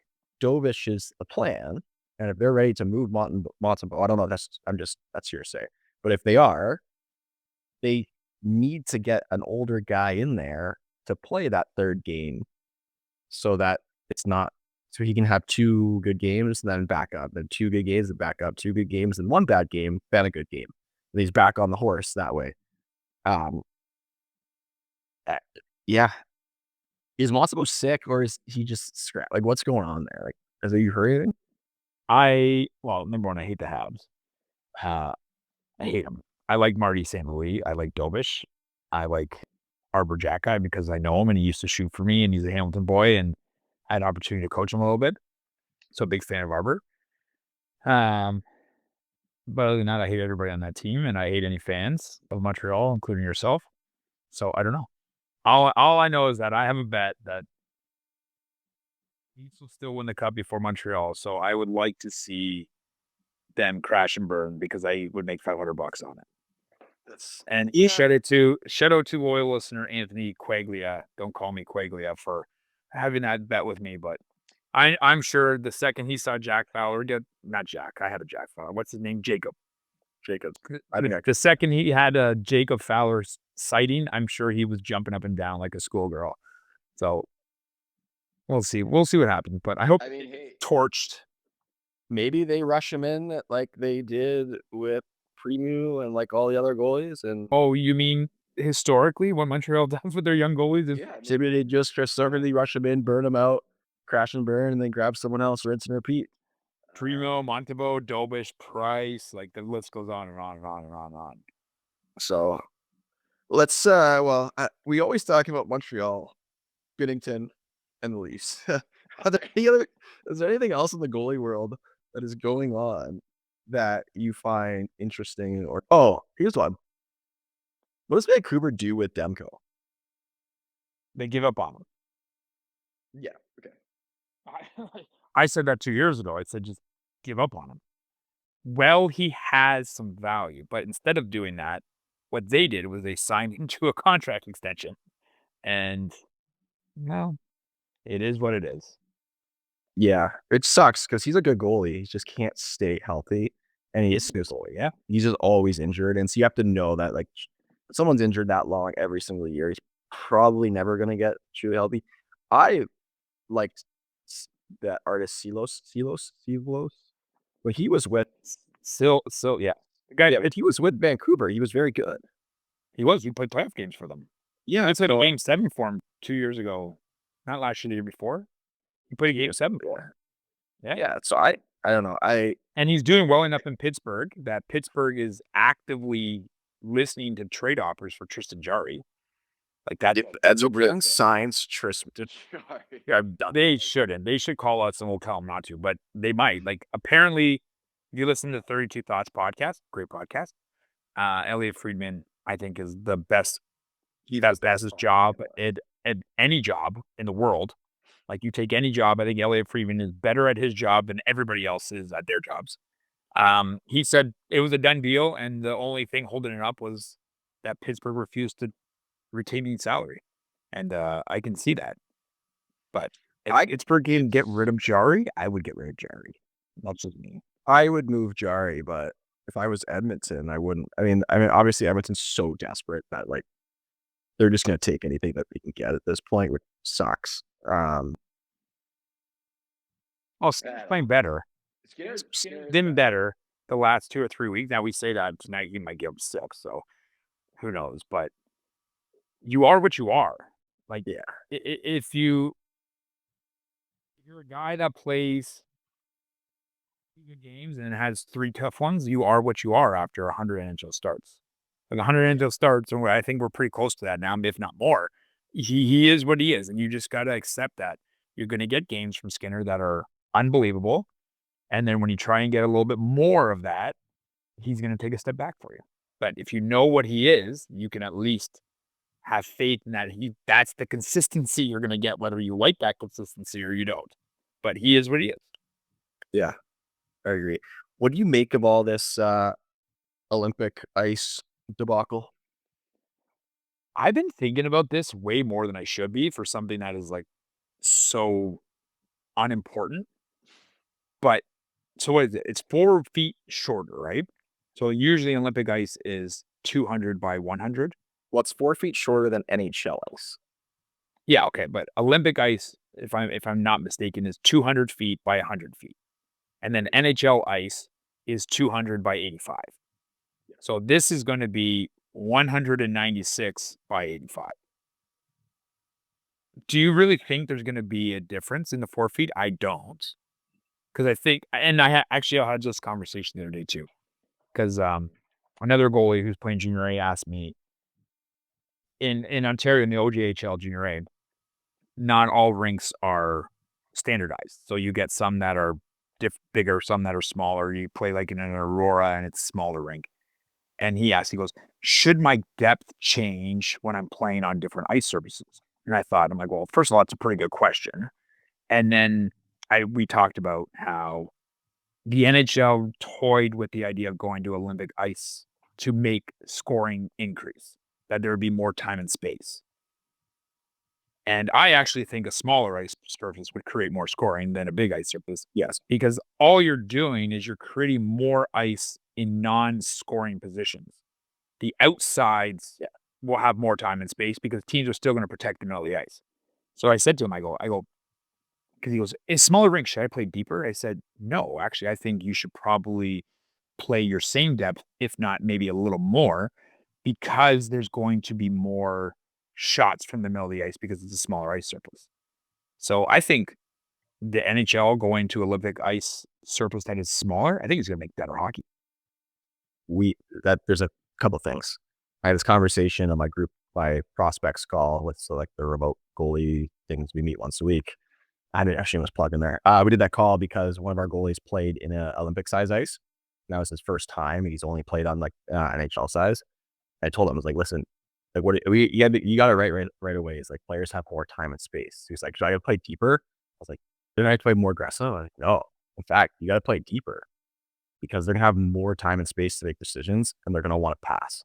Dobich is the plan, and if they're ready to move Montembeault, I don't know, that's hearsay. But if they are, they need to get an older guy in there to play that third game, so that it's not, so he can have 2 good games and then back up, then 2 good games and back up, 2 good games and 1 bad game, then a good game. And he's back on the horse that way. Yeah. Is Montembeault sick, or is he just scrapped? Like, what's going on there? Like, have you heard anything? Number one, I hate the Habs. I hate them. I like Marty St. Louis. I like Dobich. I like Arbor Jackeye because I know him and he used to shoot for me and he's a Hamilton boy and I had an opportunity to coach him a little bit. So a big fan of Arbor. But other than that, I hate everybody on that team and I hate any fans of Montreal, including yourself. So I don't know. All I know is that I have a bet that Leafs will still win the cup before Montreal. So I would like to see them crash and burn because I would make $500 on it. And shout out to loyal listener Anthony Quaglia. Don't call me Quaglia for having that bet with me, but I'm sure the second he saw Jack Fowler, not Jack, I had a Jack Fowler. What's his name? Jacob. The second he had a Jacob Fowler sighting, I'm sure he was jumping up and down like a schoolgirl. So we'll see. We'll see what happens. But I hope torched. Maybe they rush him in like they did with Premu and like all the other goalies. And you mean historically what Montreal does with their young goalies? Maybe they just certainly rush him in, burn him out, crash and burn, and then grab someone else, rinse and repeat. Primo, Montembeault, Dobich, Price, like the list goes on and on and on and on and on. So let's we always talk about Montreal, Binnington, and the Leafs. Is there anything else in the goalie world that is going on that you find interesting? Or here's one. What does Vancouver do with Demko? They give up on him. Yeah. Okay. I said that 2 years ago. I said just give up on him. Well, he has some value, but instead of doing that, what they did was they signed him to a contract extension. And no, it is what it is. Yeah, it sucks because he's a good goalie. He just can't stay healthy, and he is goalie. Yeah, he's just always injured, and so you have to know that like if someone's injured that long every single year, he's probably never gonna get truly healthy. I liked that artist Silos, when he was with yeah. The guy, if he was with Vancouver, he was very good. He played playoff games for them. Yeah, I played a game 7 for him 2 years ago. Not last year, the year before. He played a game 7 for him. Yeah. So I don't know. And he's doing well enough in Pittsburgh that Pittsburgh is actively listening to trade offers for Tristan Jarry. Like that. That's a science Tristan. They shouldn't. They should call us and we'll tell them not to, but they might. Like, apparently, if you listen to 32 Thoughts podcast, great podcast. Elliot Friedman, I think, is the best. He does his job at any job in the world. Like, you take any job, I think Elliot Friedman is better at his job than everybody else is at their jobs. He said it was a done deal, and the only thing holding it up was that Pittsburgh refused to retain his salary. And I can see that. But if Pittsburgh can get rid of Jari, I would get rid of Jari. That's just me. I would move Jari, but if I was Edmonton, I wouldn't. I mean, obviously Edmonton's so desperate that like they're just going to take anything that they can get at this point, which sucks. Skinner's playing better. Skinner's been better the last 2 or 3 weeks. Now we say that tonight he might give him 6, so who knows? But you are what you are. Like, Yeah. If you're a guy that plays good games and has 3 tough ones, you are what you are after 100 NHL starts. Like 100 NHL starts, and I think we're pretty close to that now, if not more. He is what he is, and you just got to accept that. You're going to get games from Skinner that are unbelievable, and then when you try and get a little bit more of that, he's going to take a step back for you. But if you know what he is, you can at least have faith in that that's the consistency you're going to get, whether you like that consistency or you don't. But he is what he is. Yeah, I agree. What do you make of all this Olympic ice debacle? I've been thinking about this way more than I should be for something that is like so unimportant. But so what is it? It's 4 feet shorter, right? So usually Olympic ice is 200 by 100. Well, it's 4 feet shorter than NHL ice. Yeah, okay, but Olympic ice, if I'm not mistaken, is 200 feet by 100 feet, and then NHL ice is 200 by 85. So this is going to be 196 by 85. Do you really think there's going to be a difference in the 4 feet? I don't, because I think, and I had this conversation the other day too, because another goalie who's playing junior A asked me, in Ontario in the OJHL junior A, not all rinks are standardized. So you get some that are bigger, some that are smaller. You play like in an Aurora and it's a smaller rink. And he goes, should my depth change when I'm playing on different ice surfaces? And I thought, I'm like, well, first of all, it's a pretty good question. And then we talked about how the NHL toyed with the idea of going to Olympic ice to make scoring increase, that there would be more time and space. And I actually think a smaller ice surface would create more scoring than a big ice surface. Yes, because all you're doing is you're creating more ice in non-scoring positions. The outsides will have more time and space because teams are still going to protect the middle of the ice. So I said to him, I go, because he goes, is smaller rink, should I play deeper? I said, no, actually, I think you should probably play your same depth, if not maybe a little more, because there's going to be more shots from the middle of the ice because it's a smaller ice surface. So I think the NHL going to Olympic ice surface that is smaller, I think it's going to make better hockey. There's a couple things. I had this conversation on my group, my prospects call with like the remote goalie things we meet once a week. I didn't actually was plugged in there. We did that call because one of our goalies played in an Olympic size ice. And that was his first time. He's only played on like NHL size. I told him, I was like, listen, like you got it right away. It's like players have more time and space. He's like, should I play deeper? I was like, didn't I have to play more aggressive? I was like, no. In fact, you got to play deeper because they're gonna have more time and space to make decisions, and they're gonna want to pass.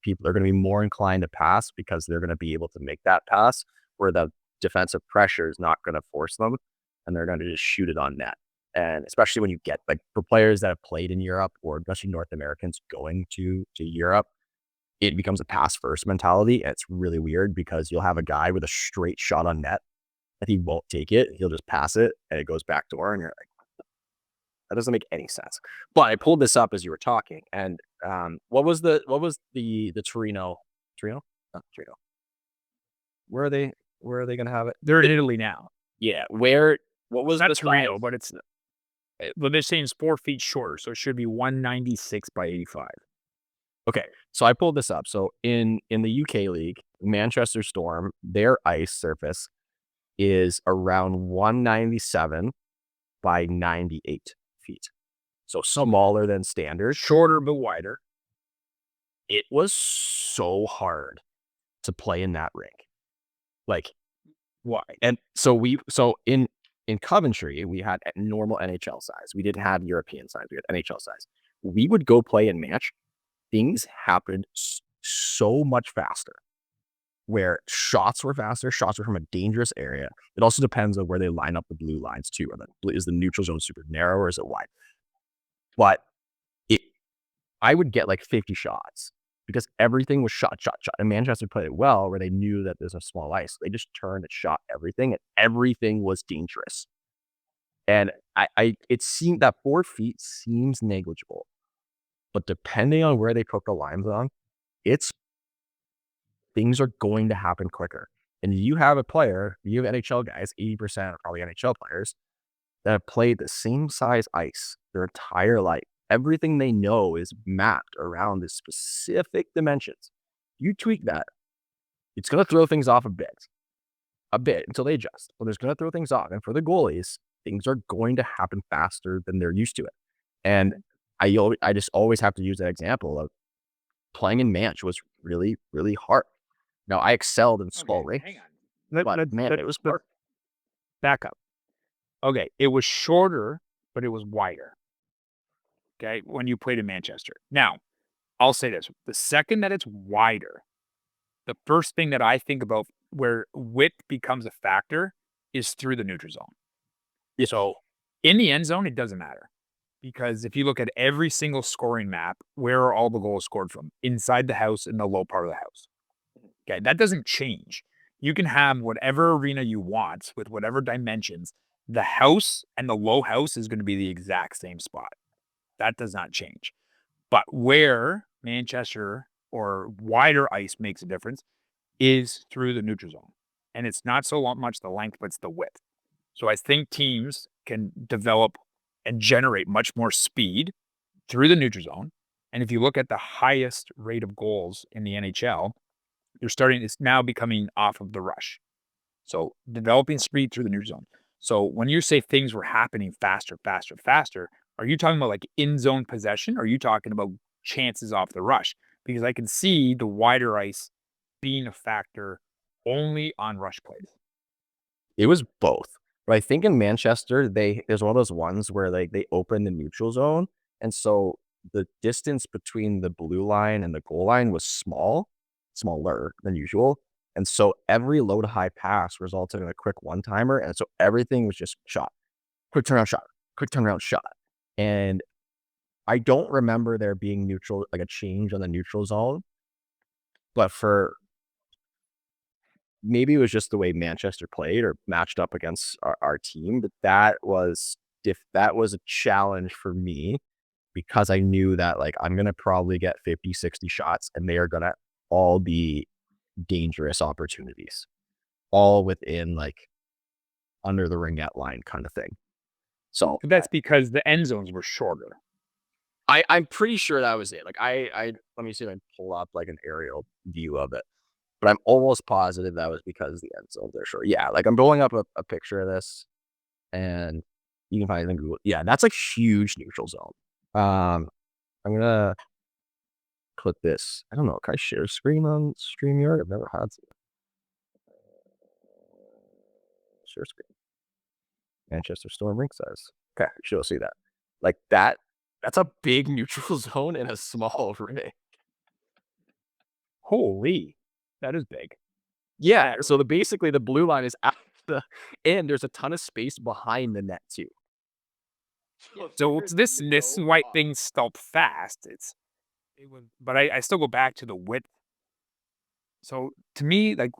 People are gonna be more inclined to pass because they're gonna be able to make that pass where the defensive pressure is not gonna force them, and they're gonna just shoot it on net. And especially when you get like for players that have played in Europe or especially North Americans going to Europe, it becomes a pass first mentality. And it's really weird because you'll have a guy with a straight shot on net and he won't take it. He'll just pass it and it goes backdoor. And you're like, that doesn't make any sense. But I pulled this up as you were talking. And what was the Torino? Not Torino. Where are they going to have it? They're in Italy now. Yeah. What was That's Torino, but they're saying it's 4 feet shorter. So it should be 196 by 85. Okay, so I pulled this up. So in the UK league, Manchester Storm, their ice surface is around 197 by 98 feet. So smaller than standard. Shorter but wider. It was so hard to play in that rink. Like, Why? and so in Coventry, we had normal NHL size. We didn't have European size. We had NHL size. We would go play in match. Things happened so much faster, where shots were faster. Shots were from a dangerous area. It also depends on where they line up the blue lines too. Is the neutral zone super narrow or is it wide? But I would get like 50 shots because everything was shot. And Manchester played it well, where they knew that there's a small ice. They just turned and shot everything, and everything was dangerous. And it seemed that 4 feet seems negligible, but depending on where they put the lines on, things are going to happen quicker. And you have a player, you have NHL guys, 80% are probably NHL players that have played the same size ice their entire life. Everything they know is mapped around the specific dimensions. You tweak that, it's going to throw things off a bit until they adjust. But it's going to throw things off. And for the goalies, things are going to happen faster than they're used to it. And I just always have to use that example of playing in Manch was really, really hard. Now, I excelled in small rink, but man, it was hard. Back up. Okay, it was shorter, but it was wider. Okay, when you played in Manchester. Now, I'll say this. The second that it's wider, the first thing that I think about where width becomes a factor is through the neutral zone. Yeah. So in the end zone, it doesn't matter. Because if you look at every single scoring map, where are all the goals scored from? Inside the house, in the low part of the house. Okay, that doesn't change. You can have whatever arena you want with whatever dimensions. The house and the low house is going to be the exact same spot. That does not change. But where Manchester or wider ice makes a difference is through the neutral zone. And it's not so much the length, but it's the width. So I think teams can develop and generate much more speed through the neutral zone. And if you look at the highest rate of goals in the NHL, it's now becoming off of the rush. So developing speed through the neutral zone. So when you say things were happening faster, are you talking about like in-zone possession? Or are you talking about chances off the rush? Because I can see the wider ice being a factor only on rush plays. It was both. But I think in Manchester, there's one of those ones where they open the neutral zone. And so the distance between the blue line and the goal line was smaller than usual. And so every low to high pass resulted in a quick one-timer. And so everything was just shot. Quick turnaround shot. And I don't remember there being a change on the neutral zone. But maybe it was just the way Manchester played or matched up against our team. But that was a challenge for me because I knew that like I'm going to probably get 50, 60 shots and they are going to all be dangerous opportunities, all within like under the ringette line kind of thing. So that's because the end zones were shorter. I'm pretty sure that was it. Like I let me see if I can pull up like an aerial view of it, but I'm almost positive that was because the end zones are short. Yeah, like I'm pulling up a picture of this, and you can find it in Google. Yeah, that's like huge neutral zone. I'm gonna click this. I don't know. Can I share screen on StreamYard? I've never had to. Share screen. Manchester Storm rink size. Okay, she'll see that. Like that. That's a big neutral zone in a small rink. Holy, that is big. Yeah. So basically the blue line is at the end. There's a ton of space behind the net too. So this white thing stopped fast. But I still go back to the width. So to me, like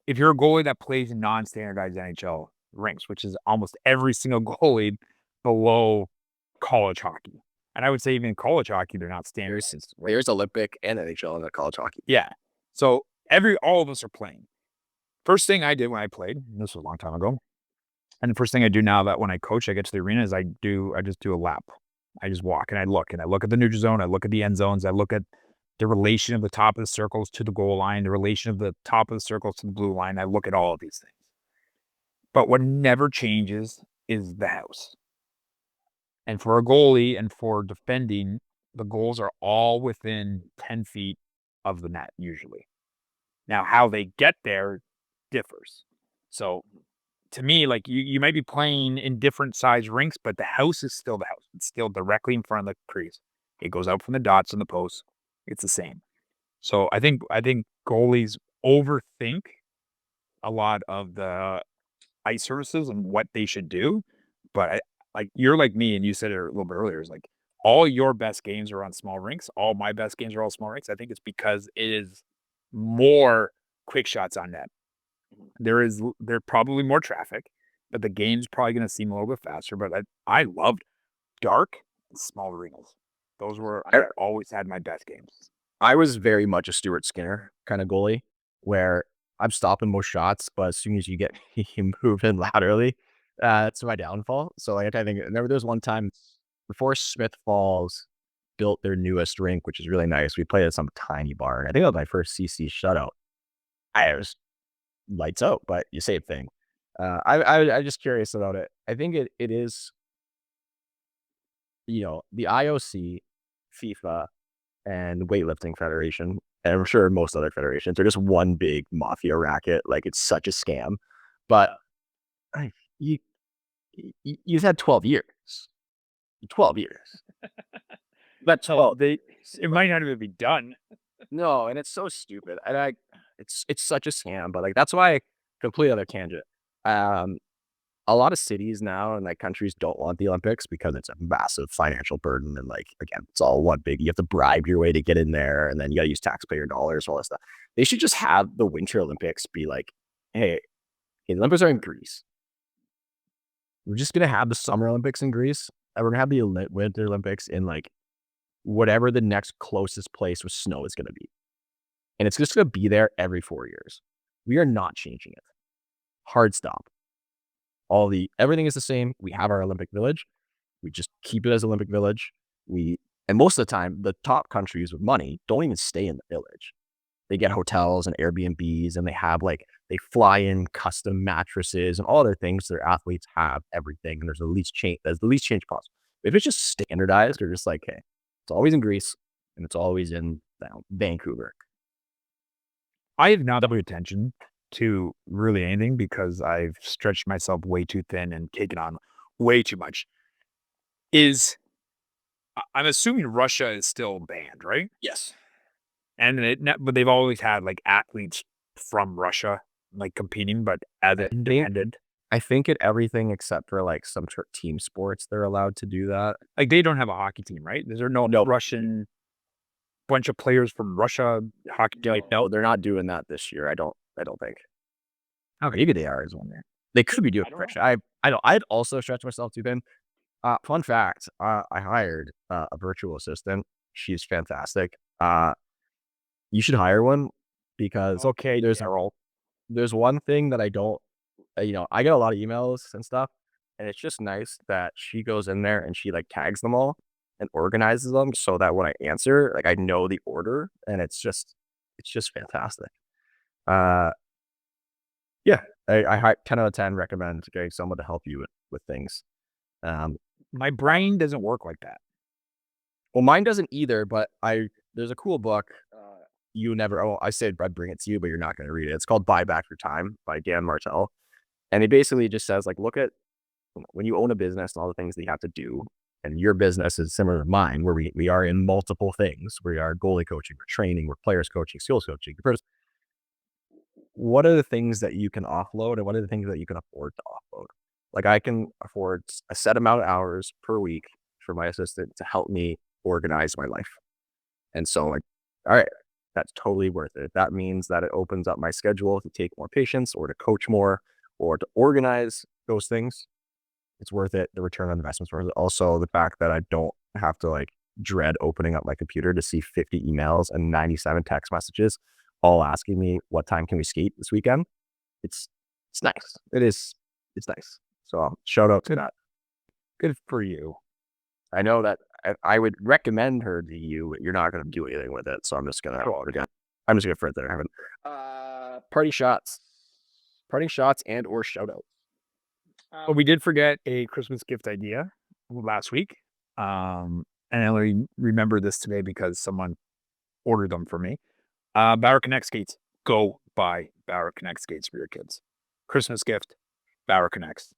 if you're a goalie that plays in non-standardized NHL rinks, which is almost every single goalie below college hockey, and I would say even college hockey, they're not standardized. There's Olympic and NHL in the college hockey. Yeah. So all of us are playing. First thing I did when I played, this was a long time ago, and the first thing I do now that when I coach, I get to the arena is I just do a lap. I just walk and I look at the neutral zone. I look at the end zones. I look at the relation of the top of the circles to the goal line, the relation of the top of the circles to the blue line. I look at all of these things. But what never changes is the house. And for a goalie and for defending, the goals are all within 10 feet of the net, usually. Now, how they get there differs. So, to me, like you might be playing in different size rinks, but the house is still the house. It's still directly in front of the crease. It goes out from the dots and the posts. It's the same. So I think goalies overthink a lot of the ice surfaces and what they should do. But like you're like me, and you said it a little bit earlier. Is like all your best games are on small rinks. All my best games are all small rinks. I think it's because it is more quick shots on net. There's probably more traffic, but the game's probably going to seem a little bit faster. But I loved dark and small rinks. Those were I always had my best games. I was very much a Stuart Skinner kind of goalie, where I'm stopping most shots, but as soon as you get me moving laterally, that's my downfall. So like I think there was one time before Smith Falls built their newest rink, which is really nice. We played at some tiny bar. I think it was my first CC shutout. I was lights out, but you same thing. I'm just curious about it. I think it is, the IOC, FIFA, and weightlifting federation, and I'm sure most other federations are just one big mafia racket. Like it's such a scam, but you've had 12 years. 12 years. But so it might not even be done. No, and it's so stupid. And it's such a scam, but like that's why complete other tangent. A lot of cities now and like countries don't want the Olympics because it's a massive financial burden. And like, again, it's all one big, you have to bribe your way to get in there. And then you got to use taxpayer dollars, all that stuff. They should just have the Winter Olympics be like, hey, the Olympics are in Greece. We're just going to have the Summer Olympics in Greece. And we're going to have the Winter Olympics in like whatever the next closest place with snow is going to be. And it's just going to be there every 4 years. We are not changing it. Hard stop. Everything is the same. We have our Olympic Village. We just keep it as Olympic Village. And most of the time, the top countries with money don't even stay in the village. They get hotels and Airbnbs, and they fly in custom mattresses and all other things. Their athletes have everything, and there's the least change possible. If it's just standardized, they're just like, hey, it's always in Greece and it's always in Vancouver. I have not paid attention to really anything because I've stretched myself way too thin and taken on way too much. I'm assuming Russia is still banned, right? Yes. But they've always had like athletes from Russia like competing, but as independent. I think at everything except for like some team sports, they're allowed to do that. Like they don't have a hockey team, right? There's no Russian bunch of players from Russia hockey team. No, they're not doing that this year. I don't think. Okay, maybe they are. Is one there. They could be doing pressure. I'd also stretch myself too thin. Fun fact: I hired a virtual assistant. She's fantastic. You should hire one because there's one thing that I don't. I get a lot of emails and stuff, and it's just nice that she goes in there and she like tags them all and organizes them so that when I answer, like I know the order, and it's just fantastic. Yeah, I 10 out of 10 recommend getting someone to help you with things. My brain doesn't work like that. Well, mine doesn't either, but there's a cool book. I said I'd bring it to you, but you're not going to read it. It's called Buy Back Your Time by Dan Martell. And it basically just says, like, look at when you own a business and all the things that you have to do. And your business is similar to mine, where we are in multiple things. We are goalie coaching, we're training, we're players coaching, skills coaching. What are the things that you can offload and what are the things that you can afford to offload? Like I can afford a set amount of hours per week for my assistant to help me organize my life. And so like, all right, that's totally worth it. That means that it opens up my schedule to take more patients or to coach more or to organize those things. It's worth it. The return on investment's worth it. Also, the fact that I don't have to like dread opening up my computer to see 50 emails and 97 text messages all asking me what time can we skate this weekend. It's nice. It's nice. So shout out to that. Good for you. I know that I would recommend her to you, but you're not going to do anything with it. So I'm just going to throw it there, Evan. Parting shots and or shout out. We did forget a Christmas gift idea last week. And I only remember this today because someone ordered them for me. Bauer Connect skates. Go buy Bauer Connect skates for your kids. Christmas gift, Bauer Connects.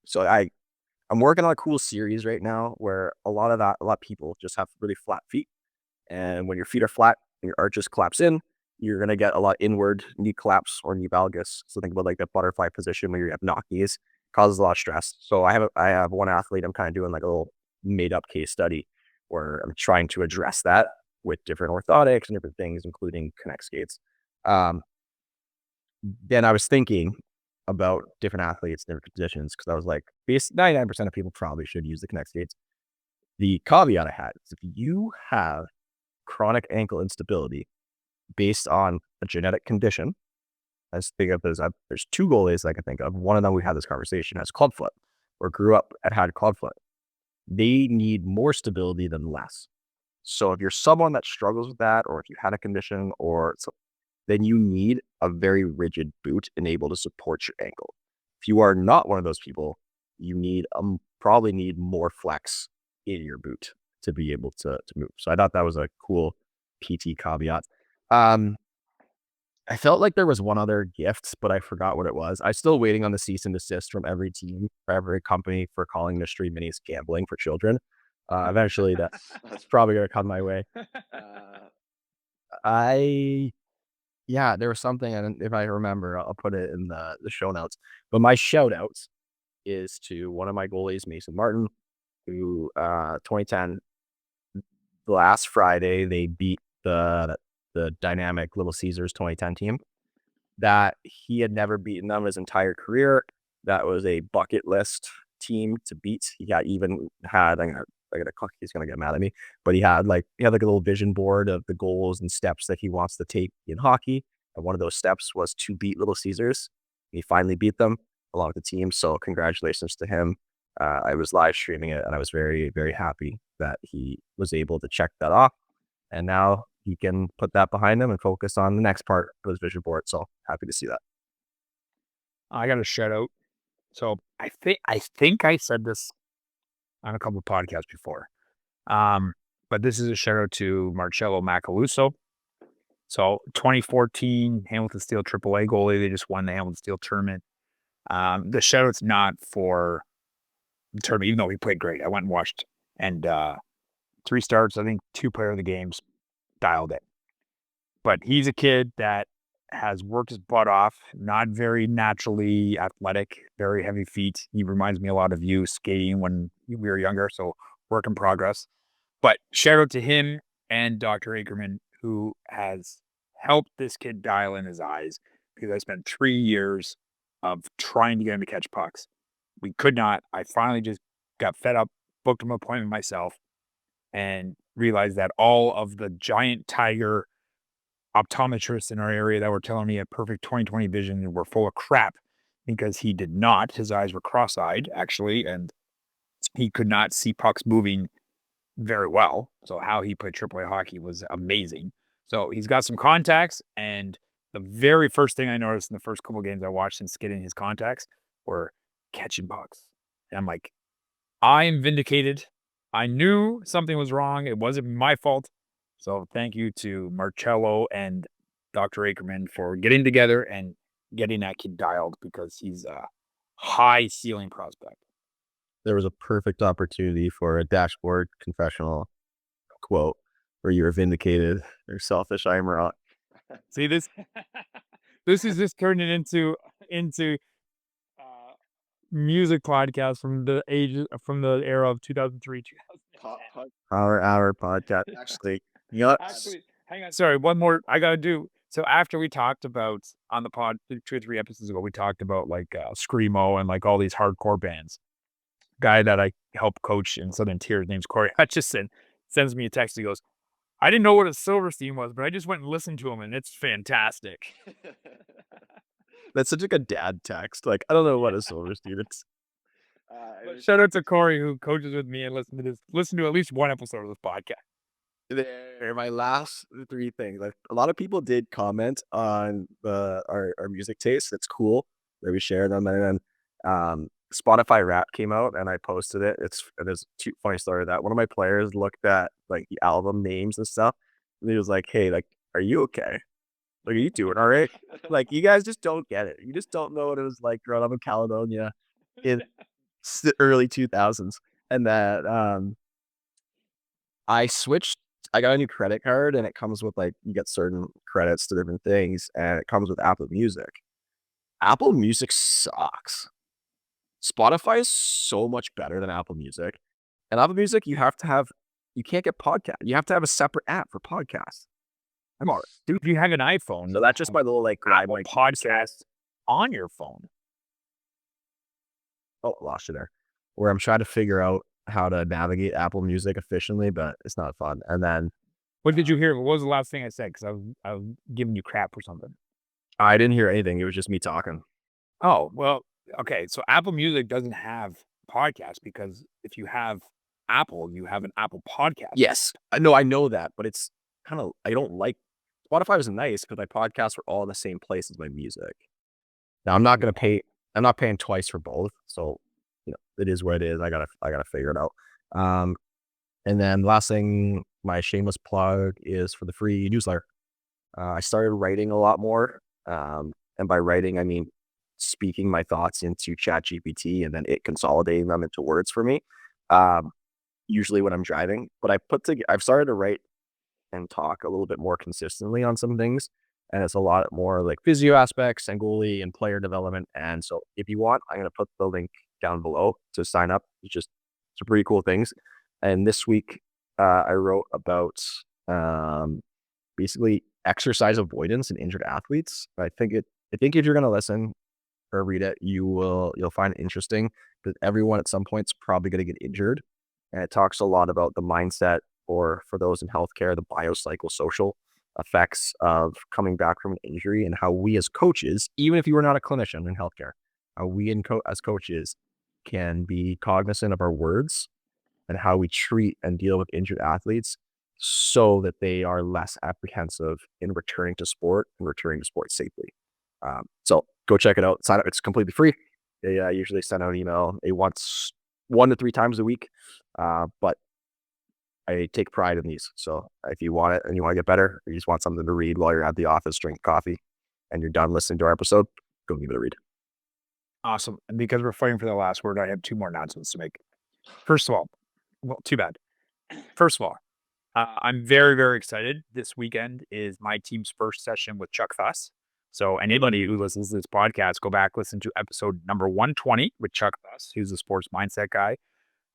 So I'm working on a cool series right now where a lot of people just have really flat feet. And when your feet are flat and your arch just collapse in, you're going to get a lot inward knee collapse or knee valgus. So think about like the butterfly position where you have knock knees, causes a lot of stress. So I have one athlete I'm kind of doing like a little made up case study where I'm trying to address that with different orthotics and different things, including Connect skates. Then I was thinking about different athletes, different positions, because I was like, 99% of people probably should use the Connect skates. The caveat I had is if you have chronic ankle instability based on a genetic condition, there's two goalies I can think of. One of them we had this conversation has clubfoot or grew up and had clubfoot. They need more stability than less. So if you're someone that struggles with that, or if you had a condition then you need a very rigid boot and able to support your ankle. If you are not one of those people, you probably need more flex in your boot to be able to move. So I thought that was a cool PT caveat. I felt like there was one other gift, but I forgot what it was. I'm still waiting on the cease and desist from every team, for every company for calling Mystery Minis gambling for children. Eventually that's probably going to come my way. There was something, and if I remember, I'll put it in the show notes. But my shout outs is to one of my goalies, Mason Martin, who 2010, last Friday, they beat the dynamic Little Caesars 2010 team that he had never beaten them his entire career. That was a bucket list team to beat. He's gonna get mad at me, but he had like a little vision board of the goals and steps that he wants to take in hockey. And one of those steps was to beat Little Caesars. He finally beat them along with the team. So congratulations to him. I was live streaming it and I was very, very happy that he was able to check that off. And now he can put that behind him and focus on the next part of his vision board. So happy to see that. I got a shout out. So I think I said this on a couple of podcasts before. But this is a shout out to Marcello Macaluso. So 2014 Hamilton Steel AAA goalie. They just won the Hamilton Steel tournament. The shout out's not for the tournament, even though he played great. I went and watched, and 3 starts, I think 2 player of the games, dialed it. But he's a kid that has worked his butt off, not very naturally athletic, very heavy feet. He reminds me a lot of you skating when we were younger, so work in progress. But shout out to him and Dr. Ackerman, who has helped this kid dial in his eyes, because I spent 3 years of trying to get him to catch pucks. We could not. I finally just got fed up, booked him an appointment myself, and realized that all of the giant tiger optometrists in our area that were telling me a perfect 20/20 vision were full of crap, because he did not. His eyes were cross-eyed, actually, and he could not see pucks moving very well. So how he played AAA hockey was amazing. So he's got some contacts, and the very first thing I noticed in the first couple of games I watched since getting his contacts were catching pucks. And I'm like, I am vindicated. I knew something was wrong. It wasn't my fault. So thank you to Marcello and Dr. Ackerman for getting together and getting that kid dialed, because he's a high ceiling prospect. There was a perfect opportunity for a dashboard confessional quote where you were vindicated. You're selfish, I am wrong. See this? This is just turning into music podcast from the era of 2003, 2010. Our podcast. Actually, Hang on. Sorry, one more I gotta do. So after we talked about on the pod 2 or 3 episodes ago, we talked about like Screamo and like all these hardcore bands. Guy that I help coach in Southern Tier, his name's Corey Hutchison, sends me a text. He goes, I didn't know what a Silverstein was, but I just went and listened to him, and it's fantastic. That's such a good dad text. Like, I don't know what a Silverstein is. Shout out to Corey who coaches with me and listen to at least one episode of this podcast. They're my last 3 things. Like, a lot of people did comment on our music taste. It's cool that we shared them. And then Spotify Rap came out and I posted it. There's a funny story that one of my players looked at like the album names and stuff, and he was like, "Hey, like, are you okay? Like, are you doing all right? Like, you guys just don't get it. You just don't know what it was like growing up in Caledonia in the early 2000s." And that I got a new credit card and it comes with like, you get certain credits to different things and it comes with Apple Music. Apple Music sucks. Spotify is so much better than Apple Music. And Apple Music, you can't get podcast. You have to have a separate app for podcasts. I'm all right. Dude, if you have an iPhone, So that's just my little like Apple podcast on your phone. Oh, lost you there. Where I'm trying to figure out how to navigate Apple Music efficiently, but it's not fun. And then What did you hear? What was the last thing I said? Because I was giving you crap or something. I didn't hear anything. It was just me talking. Oh, well, okay. So Apple Music doesn't have podcasts because if you have Apple, you have an Apple podcast. Yes. No, I know that, but it's kind of, I don't like Spotify is nice because my podcasts are all in the same place as my music. Now I'm not paying twice for both. So, it is what it is. I gotta figure it out. And then last thing, my shameless plug is for the free newsletter. I started writing a lot more. And by writing, I mean speaking my thoughts into ChatGPT and then it consolidating them into words for me. Usually when I'm driving, but I've started to write and talk a little bit more consistently on some things. And it's a lot more like physio aspects and goalie and player development. And so if you want, I'm going to put the link down below to sign up. It's some pretty cool things. And this week, I wrote about basically exercise avoidance in injured athletes. I think if you're going to listen or read it, you'll find it interesting because everyone at some point is probably going to get injured. And it talks a lot about the mindset, or for those in healthcare, the biopsychosocial effects of coming back from an injury, and how we as coaches, even if you are not a clinician in healthcare, how we as coaches can be cognizant of our words and how we treat and deal with injured athletes so that they are less apprehensive in returning to sport and returning to sport safely. So go check it out. Sign up. It's completely free. They usually send out an email 1 to 3 times a week. But I take pride in these. So if you want it and you want to get better, or you just want something to read while you're at the office drinking coffee and you're done listening to our episode, go give it a read. Awesome. And because we're fighting for the last word, I have 2 more announcements to make. First of all, well, too bad. First of all, I'm very, very excited. This weekend is my team's first session with Chuck Fuss. So anybody who listens to this podcast, go back, listen to episode number 120 with Chuck Fuss, who's a sports mindset guy.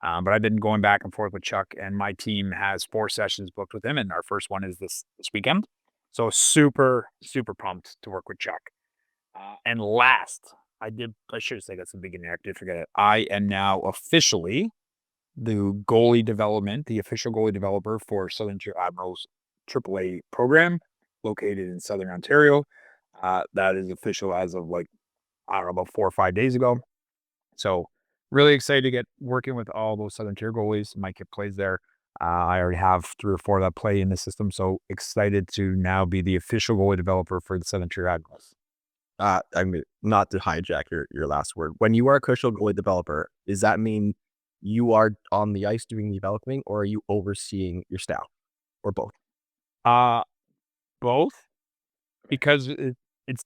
But I've been going back and forth with Chuck, and my team has 4 sessions booked with him, and our first one is this weekend. So super, super pumped to work with Chuck. And last, I should have said that's the beginning. I did forget it. I am now officially the goalie development, the official goalie developer for Southern Tier Admirals AAA program located in Southern Ontario. That is official as of about 4 or 5 days ago. So really excited to get working with all those Southern Tier goalies. My kid plays there. I already have 3 or 4 that play in the system. So excited to now be the official goalie developer for the Southern Tier Admirals. I mean, not to hijack your last word. When you are official goalie developer, does that mean you are on the ice doing the developing, or are you overseeing your staff, or both? Both, because it's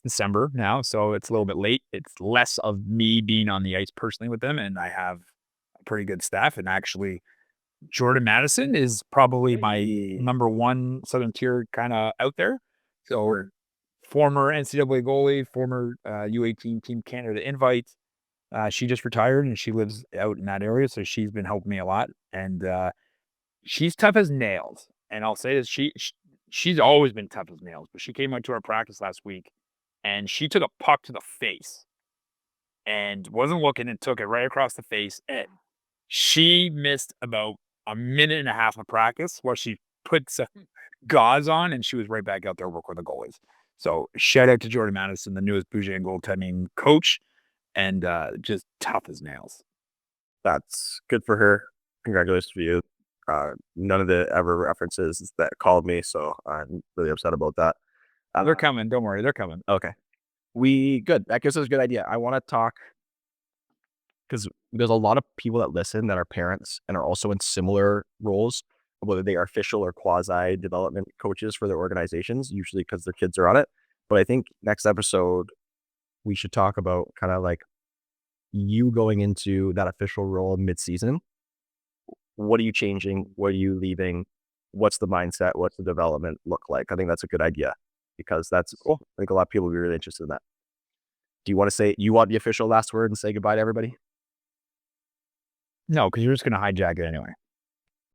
December now, so it's a little bit late. It's less of me being on the ice personally with them, and I have a pretty good staff. And actually, Jordan Madison is probably my number 1 Southern Tier kind of out there. So former NCAA goalie, former U18 Team Canada invite. She just retired and she lives out in that area, so she's been helping me a lot. And she's tough as nails. And I'll say this: she's always been tough as nails. But she came out to our practice last week, and she took a puck to the face, and wasn't looking, and took it right across the face. And she missed about a minute and a half of practice while she put some gauze on, and she was right back out there working with the goalies. So shout out to Jordan Madison, the newest Bouger goaltending coach, and just tough as nails. That's good for her. Congratulations to you. None of the ever references that called me, so I'm really upset about that. They're coming. Don't worry. They're coming. Okay. Good. That gives us a good idea. I want to talk because there's a lot of people that listen that are parents and are also in similar roles, whether they are official or quasi development coaches for their organizations, usually because their kids are on it. But I think next episode, we should talk about kind of like you going into that official role mid-season. What are you changing? What are you leaving? What's the mindset? What's the development look like? I think that's a good idea because that's cool. I think a lot of people will be really interested in that. Do you want to say, you want the official last word and say goodbye to everybody? No, because you're just going to hijack it anyway.